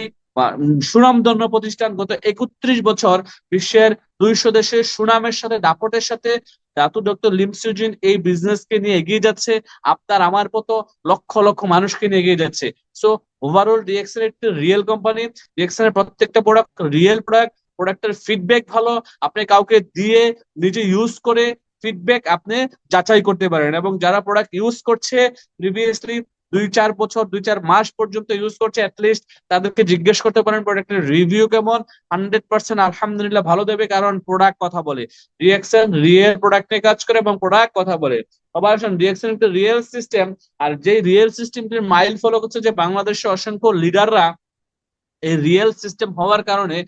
সুনামধন্য প্রতিষ্ঠান। গত 31 বছর বিশ্বের 200 দেশে সুনামের সাথে, দাপটের সাথে দাতু ডক্টর লিম সিউজিন এই বিজনেস কে নিয়ে এগিয়ে যাচ্ছে। আপনার আমার মতো লক্ষ লক্ষ মানুষকে নিয়ে এগিয়ে যাচ্ছে। সো ওভারঅল ডিএক্সএন একটি রিয়েল কোম্পানি। ডিএক্সএন এর প্রত্যেকটা প্রোডাক্ট রিয়েল প্রোডাক্ট, প্রোডাক্টের ফিডব্যাক ভালো। আপনি কাউকে দিয়ে, নিজে ইউজ করে ফিডব্যাক আপনি যাচাই করতে পারেন। এবং যারা প্রোডাক্ট ইউজ করছে প্রিভিয়াসলি 2-4 বছর, 2-4 মাস পর্যন্ত ইউজ করছে, অ্যাটলিস্ট তাদেরকে জিজ্ঞেস করতে পারেন প্রোডাক্টের রিভিউ কেমন। 100% আলহামদুলিল্লাহ ভালো দেবে, কারণ প্রোডাক্ট কথা বলে। রিয়াকশন রিয়েল প্রোডাক্ট নিয়ে কাজ করে এবং প্রোডাক্ট কথা বলে। আবার আসুন, রিয়াকশন একটা রিয়েল সিস্টেম, আর যেই রিয়েল সিস্টেমটির মাইল ফলো করছে যে বাংলাদেশের অসংখ্য লিডাররা এই রিয়েল সিস্টেম হওয়ার কারণে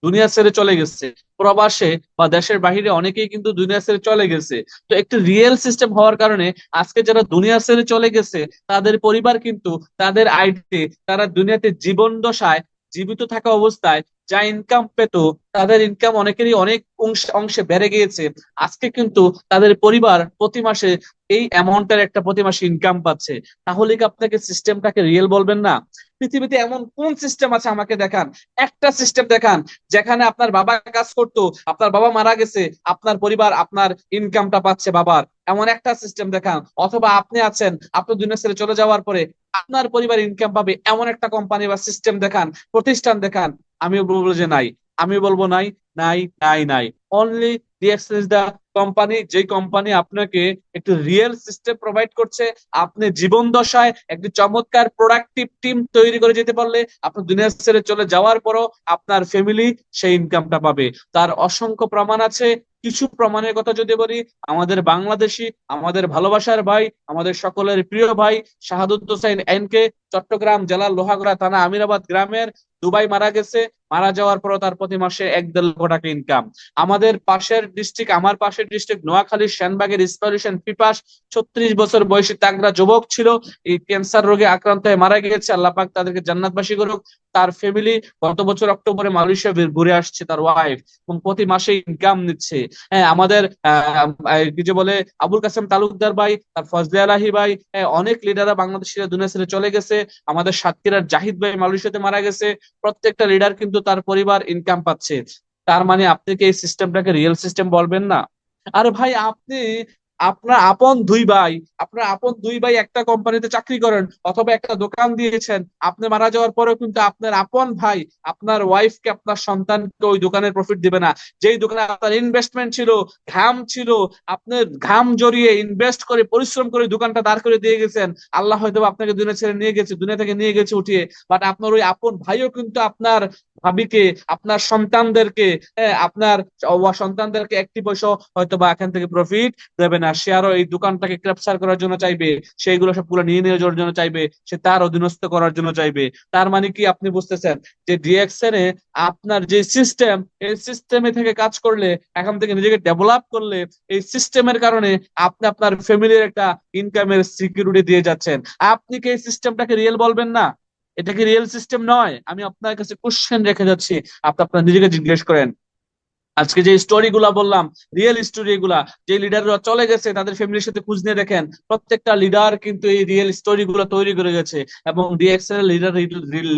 দুনিয়া ছেড়ে চলে গেছে, প্রবাসে বা দেশের বাহিরে অনেকেই কিন্তু দুনিয়া ছেড়ে চলে গেছে। তো একটি রিয়েল সিস্টেম হওয়ার কারণে আজকে যারা দুনিয়া ছেড়ে চলে গেছে, তাদের পরিবার কিন্তু তাদের আইডিতে, তারা দুনিয়াতে জীবন দশায়, জীবিত থাকা অবস্থায় যা ইনকাম পেত, তাদের ইনকাম অনেকেরই অনেক অংশে অংশে বেড়ে গিয়েছে। আজকে কিন্তু তাদের পরিবার প্রতি মাসে এই অ্যামাউন্টের একটা প্রতি মাসে ইনকাম পাচ্ছে। তাহলে কি আপনাকে সিস্টেমটাকে রিয়েল বলবেন না? পৃথিবীতে এমন কোন সিস্টেম আছে আমাকে দেখান, একটা সিস্টেম দেখান যেখানে আপনার বাবা কাজ করতো, আপনার বাবা মারা গেছে, আপনার পরিবার আপনার ইনকামটা পাচ্ছে বাবার, এমন একটা সিস্টেম দেখান। অথবা আপনি আছেন, আপনি দুনিয়া ছেড়ে চলে যাওয়ার পরে আপনার পরিবার ইনকাম পাবে, এমন একটা কোম্পানি বা সিস্টেম দেখান, প্রতিষ্ঠান দেখান। আমি বলবো যে নাই, আমি বলবো নাই, নাই, নাই, নাই। Only DXL is the company, যে কোম্পানি আপনাকে একটু রিয়েল সিস্টেম প্রোভাইড করছে। আপনি জীবন দশায় একটি চমৎকার প্রোডাক্টিভ টিম তৈরি করে যেতে পারলে আপনি দুনিয়া ছেড়ে চলে যাওয়ার পরও আপনার ফ্যামিলি সেই ইনকামটা পাবে। তার অসংখ্য প্রমাণ আছে। কিছু প্রমাণের কথা যদি বলি, আমাদের বাংলাদেশি, আমাদের ভালোবাসার ভাই, আমাদের সকলের প্রিয় ভাই শাহাদুত হোসেন এনকে, চট্টগ্রাম জেলার লোহাগড়া থানা আমিরাবাদ গ্রামের, দুবাই মারা গেছে। মারা যাওয়ার পর তার প্রতি মাসে 1-1.5 লক্ষ টাকা ইনকাম। আমাদের পাশের ডিস্ট্রিক্ট, আমার পাশের ডিস্ট্রিক্ট নোয়াখালীর সেনবাগের ইসমাইল হোসেন পিপাস, 36 বছর বয়সী তাগড়া যুবক ছিল, এই ক্যান্সার রোগে আক্রান্ত হয়ে মারা গেছে। আল্লাহ পাক তাদেরকে জান্নাতবাসী করুক। তার ফ্যামিলি গত বছর অক্টোবরে মালয়েশিয়া ঘুরে আসছে, তার ওয়াইফ, এবং প্রতি মাসে ইনকাম নিচ্ছে। হ্যাঁ, আমাদের কি যে বলে আবুল কাসেম তালুকদার ভাই, তার ফজলে আলাহি ভাই, হ্যাঁ, অনেক লিডাররা বাংলাদেশিরা দুনিয়া ছেড়ে চলে গেছে। আমাদের সাতক্ষীরার জাহিদ ভাই মালয়েশিয়াতে মারা গেছে। প্রত্যেকটা লিডার কিন্তু তার পরিবার ইনকাম পাচ্ছে। তার মানে আপনি কি এই সিস্টেমটাকে রিয়েল সিস্টেম বলবেন না? আরে ভাই, আপনি আপনার আপন দুই ভাই, আপনার আপন দুই ভাই একটা কোম্পানিতে চাকরি করেন অথবা একটা দোকান দিয়েছেন, আপনি মারা যাওয়ার পরেও কিন্তু আপনার আপন ভাই আপনার ওয়াইফকে, আপনার সন্তানকে ওই দোকানের প্রফিট দিবে না। যেই দোকানে আপনার ইনভেস্টমেন্ট ছিল, ঘাম ছিল, আপনার ঘাম জড়িয়ে ইনভেস্ট করে পরিশ্রম করে দোকানটা দাঁড় করে দিয়ে গেছেন। আল্লাহ হয়তো আপনাকে দুনিয়া ছেড়ে নিয়ে গেছে, দুনিয়া থেকে নিয়ে গেছে উঠিয়ে, বাট আপনার ওই আপন ভাইও কিন্তু আপনার ভাবিকে, আপনার সন্তানদেরকে, আপনার সন্তানদেরকে একটি পয়সা হয়তো বা এখান থেকে প্রফিট দেবে না। সে আরো এই দোকানটাকে ক্যাপচার করার জন্য চাইবে, সেইগুলো সবগুলো নিয়ে নিয়ে যাওয়ার জন্য চাইবে, সে তার অধীনস্থ করার জন্য চাইবে। তার মানে কি আপনি বুঝতেছেন যে ডিএক্সএন এ আপনার যে সিস্টেম, এই সিস্টেমে থেকে কাজ করলে, এখান থেকে নিজেকে ডেভেলপ করলে, এই সিস্টেমের কারণে আপনি আপনার ফ্যামিলির একটা ইনকামের সিকিউরিটি দিয়ে যাচ্ছেন। আপনি কি এই সিস্টেমটাকে রিয়েল বলবেন না? এটা কি রিয়েল সিস্টেম নয়? আমি আপনার কাছে কোশ্চেন রেখে যাচ্ছি, আপনি আপনার নিজেকে জিজ্ঞেস করেন। আজকে যে স্টোরি গুলা বললাম, রিয়েল স্টোরি গুলা, যে লিডাররা চলে গেছে তাদের ফ্যামিলির সাথে খোঁজ নিয়ে দেখেন, প্রত্যেকটা লিডার কিন্তু এই রিয়েল স্টোরি গুলো তৈরি করে গেছে। এবং ডিএক্সএন এর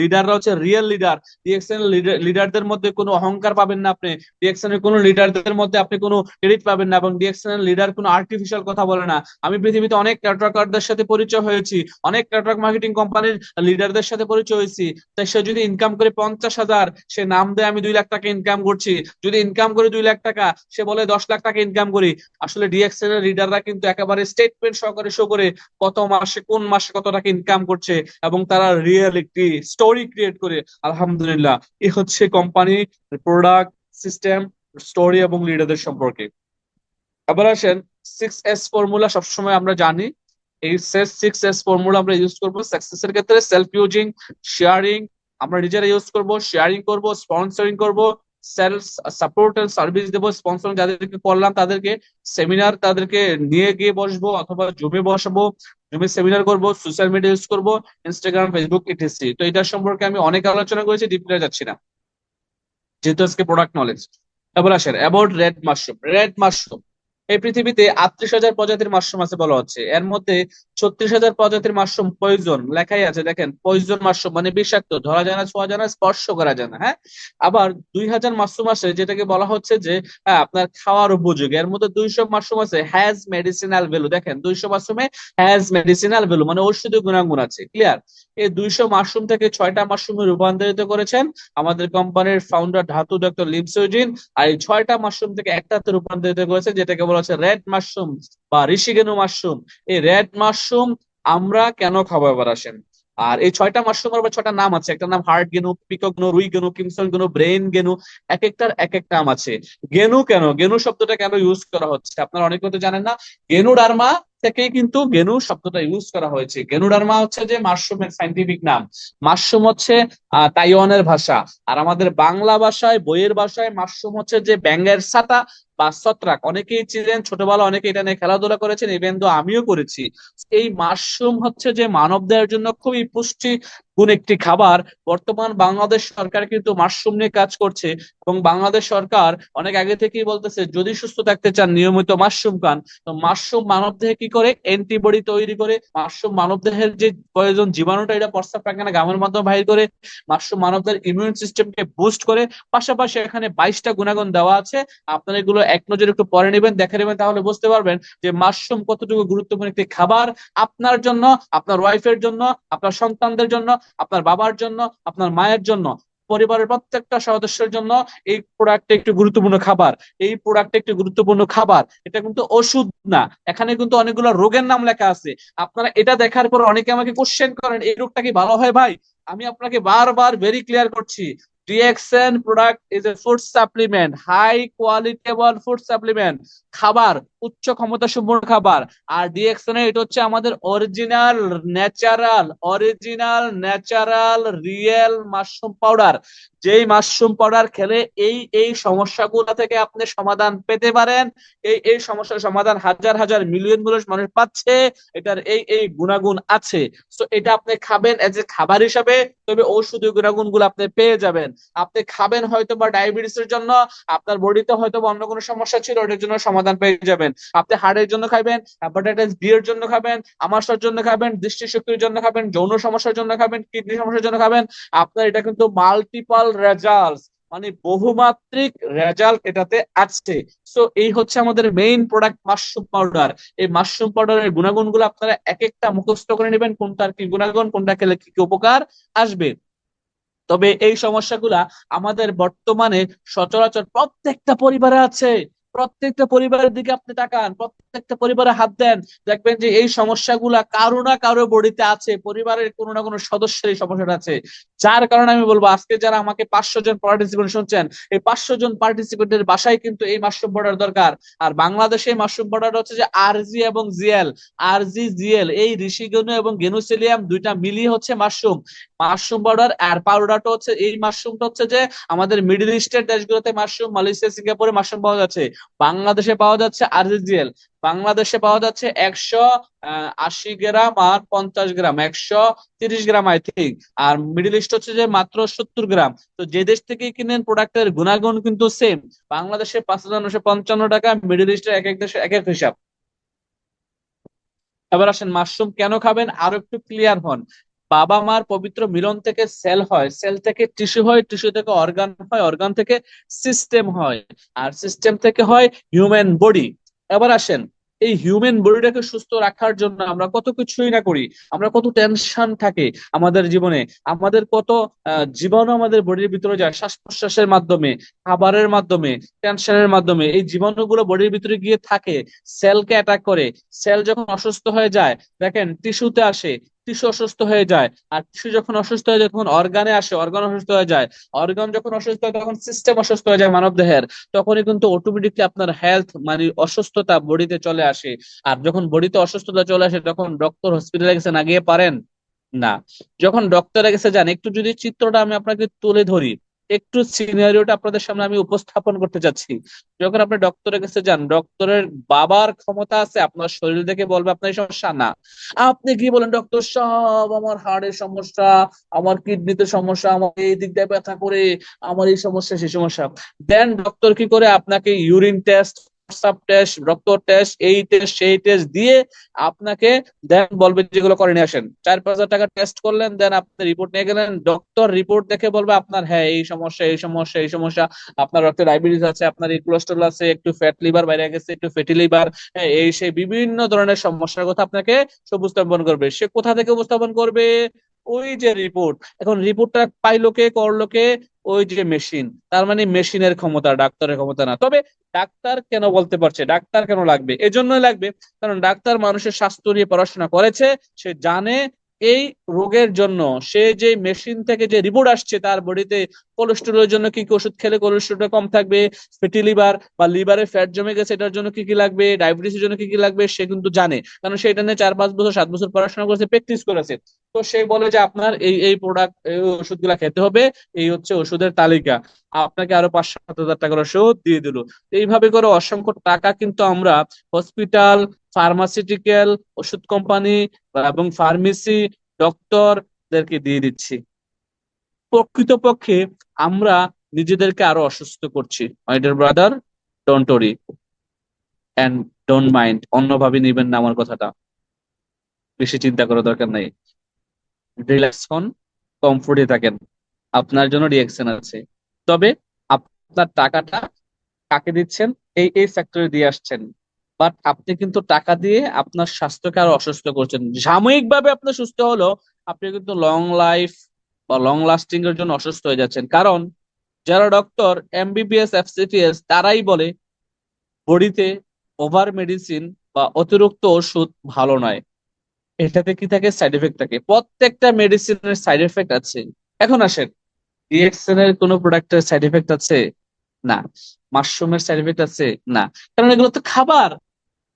লিডাররা হচ্ছে রিয়েল লিডার। ডিএক্সএন এর লিডারদের মধ্যে কোনো অহংকার পাবেন না আপনি। ডিএক্সএন এর কোনো লিডারদের মধ্যে আপনি কোনো ক্রেডিট পাবেন না। এবং ডিএক্সএন এর লিডার কোনো আর্টিফিশিয়াল কথা বলে না। আমি পৃথিবীতে অনেক নেটওয়ার্কারদের সাথে পরিচয় হয়েছি, অনেক নেটওয়ার্ক মার্কেটিং কোম্পানির লিডারদের সাথে পরিচয় হয়েছি। তাই সে যদি ইনকাম করে 50,000, সে নাম দেয় আমি 2 লাখ টাকা ইনকাম করছি। যদি ইনকাম করে 2 লাখ টাকা, সে বলে 10 লাখ টাকা ইনকাম করি। আসলে ডিএক্সএল এর লিডাররা কিন্তু একেবারে স্টেটমেন্ট সহকারে শো করে কত মাসে, কোন মাসে কত টাকা ইনকাম করছে, এবং তারা রিয়েল একটি স্টোরি ক্রিয়েট করে। আলহামদুলিল্লাহ, এই হচ্ছে কোম্পানি, প্রোডাক্ট, সিস্টেম, স্টোরি এবং লিডারদের সম্পর্কে। আবার আসেন, 6S ফর্মুলা সবসময় আমরা জানি। এই 6S ফর্মুলা আমরা ইউজ করবো সাকসেসের ক্ষেত্রে। সেলফ ইউজিং, শেয়ারিং, আমরা নিজেরা ইউজ করব, শেয়ারিং করব, স্পন্সরিং করব, সেলফ সাপোর্ট এন্ড সার্ভিস দেবো। স্পন্সরিং যাদেরকে করলাম তাদেরকে সেমিনার, তাদেরকে নিয়ে গিয়ে বসবো অথবা জুমে বসাবো, জুমে সেমিনার করব, সোশ্যাল মিডিয়া ইউজ করব, ইনস্টাগ্রাম, ফেসবুক, ইটিসি। তো এটার সম্পর্কে আমি অনেক আলোচনা করেছি, ডিপলি যাচ্ছি না যেহেতু আজকে প্রোডাক্ট নলেজ। এবার আসেন about red mushroom. Red mushroom, এই পৃথিবীতে 38,000 প্রজাতির মাশরুম আছে বলা হচ্ছে। এর মধ্যে 36,000 প্রজাতির মাশরুম পয়জন লেখাই আছে, দেখেন, পয়জন মাশরুম মানে বিষাক্ত, ধরা যায় না, ছোঁয়া যায় না, স্পর্শ করা যায় না। হ্যাঁ, আবার 2,000 মাশরুম আছে যেটাকে বলা হচ্ছে যে আপনার খাওয়ার উপযোগী। এর মধ্যে 200 মাশরুম আছে হ্যাজ মেডিসিনাল ভ্যালু। দেখেন, 200 মাশরুমে হ্যাজ মেডিসিনাল ভ্যালু মানে ঔষধীয় গুণাগুণ আছে। ক্লিয়ার? এই 200 মাশরুম থেকে 6টা মাশরুমে রূপান্তরিত করেছেন আমাদের কোম্পানির ফাউন্ডার ধাতু ডক্টর লিমসোজিন। আর এই 6টা মাশরুম থেকে একটাতে রূপান্তরিত করেছে যেটাকে বলা হচ্ছে রেড মাশরুম বা ঋষিগেনু মাশরুম। এই রেড মাশরুম আমরা কেন খাবো? এবার আসেন। আর এই 6টা মাশরুমের আবার 6টা নাম আছে। একটা নাম হার্ট গেনু, পিকক গেনু, রুই গেনু, কিমসন গেনু, ব্রেইন গেনু। এক একটার এক এক নাম আছে। গেনু কেন, গেনু শব্দটা কেন ইউজ করা হচ্ছে আপনারা অনেকে হয়তো জানেন না। গেনু ডার্মা থেকেই কিন্তু গেনু শব্দটা ইউজ করা হয়েছে। গেনু ডার্মা হচ্ছে যে মাশরুমের সাইন্টিফিক নাম। মাশরুম হচ্ছে তাইওয়ানের ভাষা। আর আমাদের বাংলা ভাষায়, বইয়ের ভাষায় মাশরুম হচ্ছে যে ব্যাঙের ছাতা বা ছত্রাক। অনেকেই ছিলেন ছোটবেলা, অনেকে এটা নিয়ে খেলাধুলা করেছেন, ইভেন তো আমিও করেছি। এই মাশরুম হচ্ছে যে মানবদেহের জন্য খুবই পুষ্টি গুণ একটি খাবার। বর্তমান বাংলাদেশ সরকার কিন্তু মাশরুম নিয়ে কাজ করছে, এবং বাংলাদেশ সরকার অনেক আগে থেকেই বলতেছে যদি সুস্থ থাকতে চান নিয়মিত মাশরুম খান। তো মাশরুম মানব দেহে কি করে, অ্যান্টিবডি তৈরি করে। মাশরুম মানব দেহের যে প্রয়োজন জীবাণুটা এটা প্রস্রাব পায়খানা ঘামের মাধ্যমে বাহির করে। মাশরুম মানবদের ইমিউন সিস্টেমকে বুস্ট করে। পাশাপাশি এখানে 22টা গুণাগুণ দেওয়া আছে। আপনারা এগুলো এক নজরে একটু পড়ে নেবেন, দেখে নেবেন, তাহলে বুঝতে পারবেন যে মাশরুম কতটুকু গুরুত্বপূর্ণ একটি খাবার আপনার জন্য, আপনার ওয়াইফের জন্য, আপনার সন্তানদের জন্য, আপনার বাবার জন্য, আপনার মায়ের জন্য, পরিবারের প্রত্যেকটা সদস্যের জন্য। এই প্রোডাক্টটা একটি গুরুত্বপূর্ণ খাবার। এই প্রোডাক্টটা একটি গুরুত্বপূর্ণ খাবার, এটা কিন্তু ওষুধ না। এখানে কিন্তু অনেকগুলো রোগের নাম লেখা আছে। আপনারা এটা দেখার পর অনেকে আমাকে কোশ্চেন করেন এই রোগটা কি ভালো হয় ভাই? আমি আপনাকে বারবার ভেরি ক্লিয়ার করছি, DXN product is a food supplement, high qualitable food supplement, খাবার, উচ্চ ক্ষমতা সম্পন্ন খাবার। আর ডিএক্সএন এটা হচ্ছে আমাদের original natural real mushroom powder. যেই মাশরুম পাউডার খেলে এই এই সমস্যাগুলো থেকে আপনি সমাধান পেতে পারেন। এই এই সমস্যার সমাধান হাজার হাজার মিলিয়ন মিলিয়ন মানুষ পাচ্ছে। এটার এই এই গুণাগুণ আছে। তো এটা আপনি খাবেন এজ এ খাবার হিসাবে, তবে ঔষধীয় গুণাগুণ গুলো আপনি পেয়ে যাবেন। আপনি খাবেন হয়তো বা ডায়াবেটিসের জন্য, আপনার বডিতে হয়তো বা অন্য কোনো সমস্যা ছিল, ওটার জন্য সমাধান পেয়ে যাবেন। আপনি হার্টের জন্য খাবেন, হেপাটাইটিস বি এর জন্য খাবেন, আমাশয়ের জন্য খাবেন, দৃষ্টিশক্তির জন্য খাবেন, যৌন সমস্যার জন্য খাবেন, কিডনি সমস্যার জন্য খাবেন। আপনার এটা কিন্তু মাল্টিপল রেজাল্ট, মানে বহুমাত্রিক রেজাল্ট এটাতে আছে। সো এই হচ্ছে আমাদের মেইন প্রোডাক্ট মাশরুম পাউডার। এই মাশরুম পাউডারের গুণাগুণ গুলো আপনারা এক একটা মুখস্থ করে নেবেন, কোনটার কি গুণাগুণ, কোনটা খেলে কি কি উপকার আসবে। তবে এই সমস্যাগুলা আমাদের বর্তমানে সচরাচর প্রত্যেকটা পরিবারে আছে। প্রত্যেকটা পরিবারের দিকে আপনি তাকান, প্রত্যেকটা পরিবারে হাত দেন, দেখবেন যে এই সমস্যাগুলা কারো না কারো বডিতে আছে, পরিবারের কোনো না কোনো সদস্যের এই সমস্যাটা আছে। যার কারণে আমি বলবো আজকে যারা আমাকে 500 জন পার্টিসিপেন্ট শুনছেন, এই 500 জন পার্টিসিপেন্টের বাসায় কিন্তু এই মাশরুম পাউডার দরকার। আর বাংলাদেশে মাশরুম পাউডার হচ্ছে যে আরজি এবং জিএল, আরজি জিএল এই ঋষিগণু এবং গেনুসিলিয়াম দুইটা মিলিয়ে হচ্ছে মাশরুম। মাশরুম পাউডার আর পাউডারটা হচ্ছে, এই মাশরুমটা হচ্ছে যে আমাদের মিডল ইস্টের দেশগুলোতে মাশরুম, মালয়েশিয়া সিঙ্গাপুরে মাশরুম পাওয়া যাচ্ছে। বাংলাদেশে পাওয়া যাচ্ছে আরজিএল। বাংলাদেশে পাওয়া যাচ্ছে 180 গ্রাম আর 50 গ্রাম, 130 গ্রাম আই থিঙ্ক। আর মিডল ইস্ট হচ্ছে যে মাত্র 70 গ্রাম। তো যে দেশ থেকে কিনেন প্রোডাক্টের গুণাগুণ কিন্তু সেম। বাংলাদেশে 5,955 টাকা, মিডল ইস্টের এক এক দেশে এক এক হিসাব। এবার আসেন মাশরুম কেন খাবেন আরো একটু ক্লিয়ার হন। বাবা মার পবিত্র মিলন থেকে সেল হয়, সেল থেকে টিস্যু হয়, টিস্যু থেকে অর্গান হয়, অর্গান থেকে সিস্টেম হয়, আর সিস্টেম থেকে হয় হিউম্যান বডি। এবার আসেন এই হিউম্যান বডিটাকে সুস্থ রাখার জন্য আমরা কত কিছুই না করি। আমরা কত টেনশন থাকে আমাদের জীবনে, আমাদের কত জীবাণু আমাদের বডির ভিতরে যায় শ্বাস প্রশ্বাসের মাধ্যমে, খাবারের মাধ্যমে, টেনশনের মাধ্যমে। এই জীবাণুগুলো বডির ভিতরে গিয়ে থাকে, সেলকে অ্যাটাক করে। সেল যখন অসুস্থ হয়ে যায়, দেখেন টিস্যুতে আসে, টিস্যু অসুস্থ হয়ে যায়। আর টিস্যু যখন অসুস্থ হয়ে যায় তখন অর্গানে আসে, অর্গান অসুস্থ হয়ে যায়। অর্গান যখন অসুস্থ হয় তখন সিস্টেম অসুস্থ হয়ে যায় মানব দেহের। তখনই কিন্তু অটোমেটিকলি আপনার হেলথ মানে অসুস্থতা বডিতে চলে আসে। আর যখন বডিতে অসুস্থতা চলে আসে তখন ডক্টর হসপিটালে গেছে না গিয়ে পারেন না। যখন ডক্টরে গেছে যান, একটু যদি চিত্রটা আমি আপনাকে তুলে ধরি, একটু সিনারিওটা আপনাদের সামনে আমি উপস্থাপন করতে চাচ্ছি। যখন আপনি ডক্টরের কাছে যান, ডক্টরের বাবার ক্ষমতা আছে আপনার শরীর দেখে বলবে আপনার এই সমস্যা না। আপনি কি বলেন ডক্টর সাহেব আমার হার্টের সমস্যা, আমার কিডনিতে সমস্যা, আমার এই দিক দিয়ে ব্যথা করে, আমার এই সমস্যা সেই সমস্যা। দেন ডক্টর কি করে আপনাকে ইউরিন টেস্ট, প্রস্রাব টেস্ট, রক্ত টেস্ট, এই টেস্ট সেই টেস্ট দিয়ে আপনাকে দেন বলবে যেগুলো করে নিয়ে আসেন। 4-5 হাজার টাকা টেস্ট করলেন, দেন আপনি রিপোর্ট নিয়ে গেলেন, ডক্টর রিপোর্ট দেখে বলবে আপনার হ্যাঁ এই সমস্যা এই সমস্যা এই সমস্যা, আপনার রক্তে ডায়াবেটিস আছে, আপনার এই কোলেস্ট্রল আছে, একটু ফ্যাট লিভার বাইরে গেছে, একটু ফ্যাটি লিভার, এই সেই বিভিন্ন ধরনের সমস্যার কথা আপনাকে সে উপস্থাপন করবে। সে কোথা থেকে উপস্থাপন করবে? ওই যে রিপোর্ট। এখন রিপোর্টটা পাইলো কে, করলো কে? ওই যে মেশিন। তার মানে মেশিনের ক্ষমতা, ডাক্তারের ক্ষমতা না। তবে ডাক্তার কেন বলতে পারছে, ডাক্তার কেন লাগবে? এজন্যই লাগবে কারণ ডাক্তার মানুষের স্বাস্থ্য নিয়ে পড়াশোনা করেছে। সে জানে এই রোগের জন্য সে যে মেশিন থেকে যে রিপোর্ট আসছে তার বডিতে কোলেস্টেরলের জন্য কি কি ওষুধ খেলে কোলেস্টেরলটা কম থাকবে, ফ্যাটি লিভার বা লিভারে ফ্যাট জমে গেছে এটার জন্য কি কি লাগবে, ডায়াবেটিসের জন্য কি কি লাগবে, সে কিন্তু জানে। কারণ সে এটা নিয়ে 4-5 বছর 7 বছর পড়াশোনা করেছে, প্র্যাকটিস করেছে। তো সে বলে যে আপনার এই এই প্রোডাক্ট এই ওষুধগুলা খেতে হবে, এই হচ্ছে ওষুধের তালিকা। আপনাকে আরো 5-7 হাজার টাকার ওষুধ দিয়ে দিল। এইভাবে করে অসংখ্য টাকা কিন্তু আমরা হসপিটাল, ফার্মাসিউটিক্যাল, ওষুধ কোম্পানি এবং ফার্মেসি, ডক্টর, আপনাদেরকে দিয়ে দিচ্ছি। প্রকৃতপক্ষে আমরা নিজেদেরকে আরো অসুস্থ করছি। My dear brother, don't worry and don't mind, অন্যভাবে নিবেন না আমার কথাটা, বেশি চিন্তা করার দরকার নাই। রিল্যাক্স হন, কমফোর্টে থাকেন, আপনার জন্য রিয়াকশন আছে। তবে আপনার টাকাটা কাকে দিচ্ছেন, এই এই সেক্টরে দিয়ে আসছেন, বাট আপনি কিন্তু টাকা দিয়ে আপনার স্বাস্থ্যকে আরো অসুস্থ করছেন। সাময়িক ভাবে আপনি সুস্থ হলো, আপনি কিন্তু লং লাইফ বা লং লাস্টিং এর জন্য অসুস্থ হয়ে যাচ্ছেন। কারণ যারা ডক্টর, এমবিবিএস, এফসিটিএস, তারাই বলে বডিতে ওভার মেডিসিন বা অতিরিক্ত ওষুধ ভালো নয়। এটাতে কি থাকে, সাইড এফেক্ট থাকে, প্রত্যেকটা মেডিসিনের সাইড এফেক্ট আছে। এখন আসেন, ডিএক্সএন এর কোনো প্রোডাক্টের সাইড এফেক্ট আছে? না। মাশরুমের সাইড এফেক্ট আছে? না। কারণ এগুলো তো খাবার,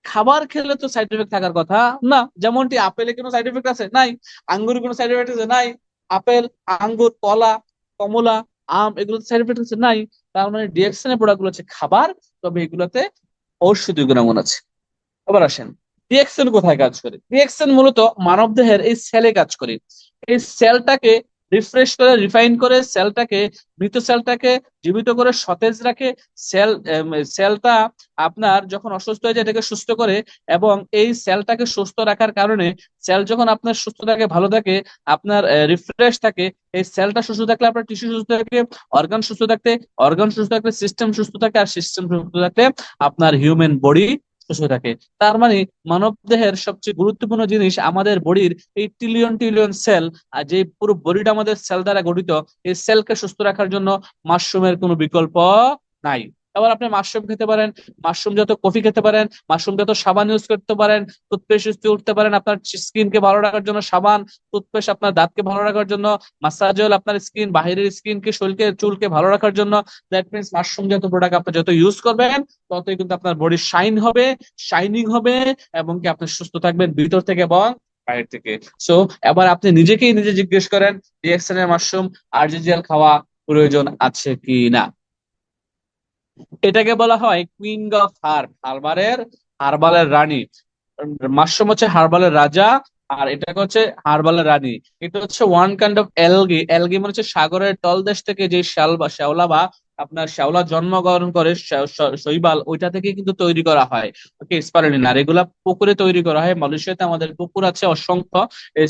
খাবার খেলে তো সাইড এফেক্ট থাকার কথা না। যেমনটি আপেলে কোনো সাইড এফেক্ট আছে? নাই। আঙ্গুরে কোনো সাইড এফেক্ট আছে? নাই। আপেল, আঙ্গুর, কলা, কমলা, আম, এগুলোতে সাইড এফেক্ট আছে? নাই। তার মানে ডিএক্সএন এর প্রোডাক্ট গুলো হচ্ছে খাবার, তবে এগুলোতে ঔষধি গুণাগুণ আছে। এবার আসেন, ডিএক্সএন কোথায় কাজ করে। ডিএক্সএন মূলত মানবদেহের এই সেলে কাজ করে। এই সেলটাকে রিফ্রেশ করে, রিফাইন করে, সেলটাকে, মৃত সেলটাকে জীবিত করে, সতেজ রাখে। সেল সেলটা আপনার যখন অসুস্থ হয়ে যায় এটাকে সুস্থ করে, এবং এই সেলটাকে সুস্থ রাখার কারণে, সেল যখন আপনার সুস্থ থাকে, ভালো থাকে, আপনার রিফ্রেশ থাকে, এই সেলটা সুস্থ থাকলে আপনার টিস্যু সুস্থ থাকে, অর্গান সুস্থ থাকতে, অর্গান সুস্থ থাকলে সিস্টেম সুস্থ থাকে, আর সিস্টেম সুস্থ থাকলে আপনার হিউম্যান বডি সুস্থ থাকে। তার মানে মানব দেহের সবচেয়ে গুরুত্বপূর্ণ জিনিস আমাদের বডির এই ট্রিলিয়ন ট্রিলিয়ন সেল, আর যে পুরো বডিটা আমাদের সেল দ্বারা গঠিত, এই সেলকে সুস্থ রাখার জন্য মাশরুমের কোনো বিকল্প নাই। আবার আপনি মাশরুম খেতে পারেন, মাশরুম যত কফি খেতে পারেন, মাশরুম যত সাবান ইউজ করতে পারেন, টুথপেস্ট ইউজ করতে পারেন আপনার স্কিনকে ভালো রাখার জন্য, সাবান, টুথপেস্ট আপনার দাঁতকে ভালো রাখার জন্য, মাসাজ অয়েল আপনার স্কিন, বাহিরের স্কিনকে, শরীরকে, চুলকে ভালো রাখার জন্য। দ্যাট মিনস মাশরুম যত প্রোডাক্ট আপনি যত ইউজ করবেন, ততই কিন্তু আপনার বডি শাইন হবে, শাইনিং হবে, এবং কি আপনি সুস্থ থাকবেন ভিতর থেকে এবং বাইরে থেকে। সো এবার আপনি নিজেকেই নিজে জিজ্ঞেস করেন, ডিএক্সএন এর মাশরুম আরজিজিএল খাওয়া প্রয়োজন আছে কি না। এটাকে বলা হয় কুইন অফ হার্ব, হার্বালের, হার্বালের রানী। মাশরুম হচ্ছে হার্বালের রাজা, আর এটাকে হচ্ছে হার্বালের রানী। এটা হচ্ছে one kind of algae. Algae মানে হচ্ছে সাগরের তলদেশ থেকে যে শ্যাল বা শ্যাওলা বা আপনার শ্যাওলা জন্মগ্রহণ করে, শৈবাল, ওইটা থেকে কিন্তু তৈরি করা হয়। ওকে, স্পারুলিনা। আর এগুলা পুকুরে তৈরি করা হয়। মালয়েশিয়াতে আমাদের পুকুর আছে অসংখ্য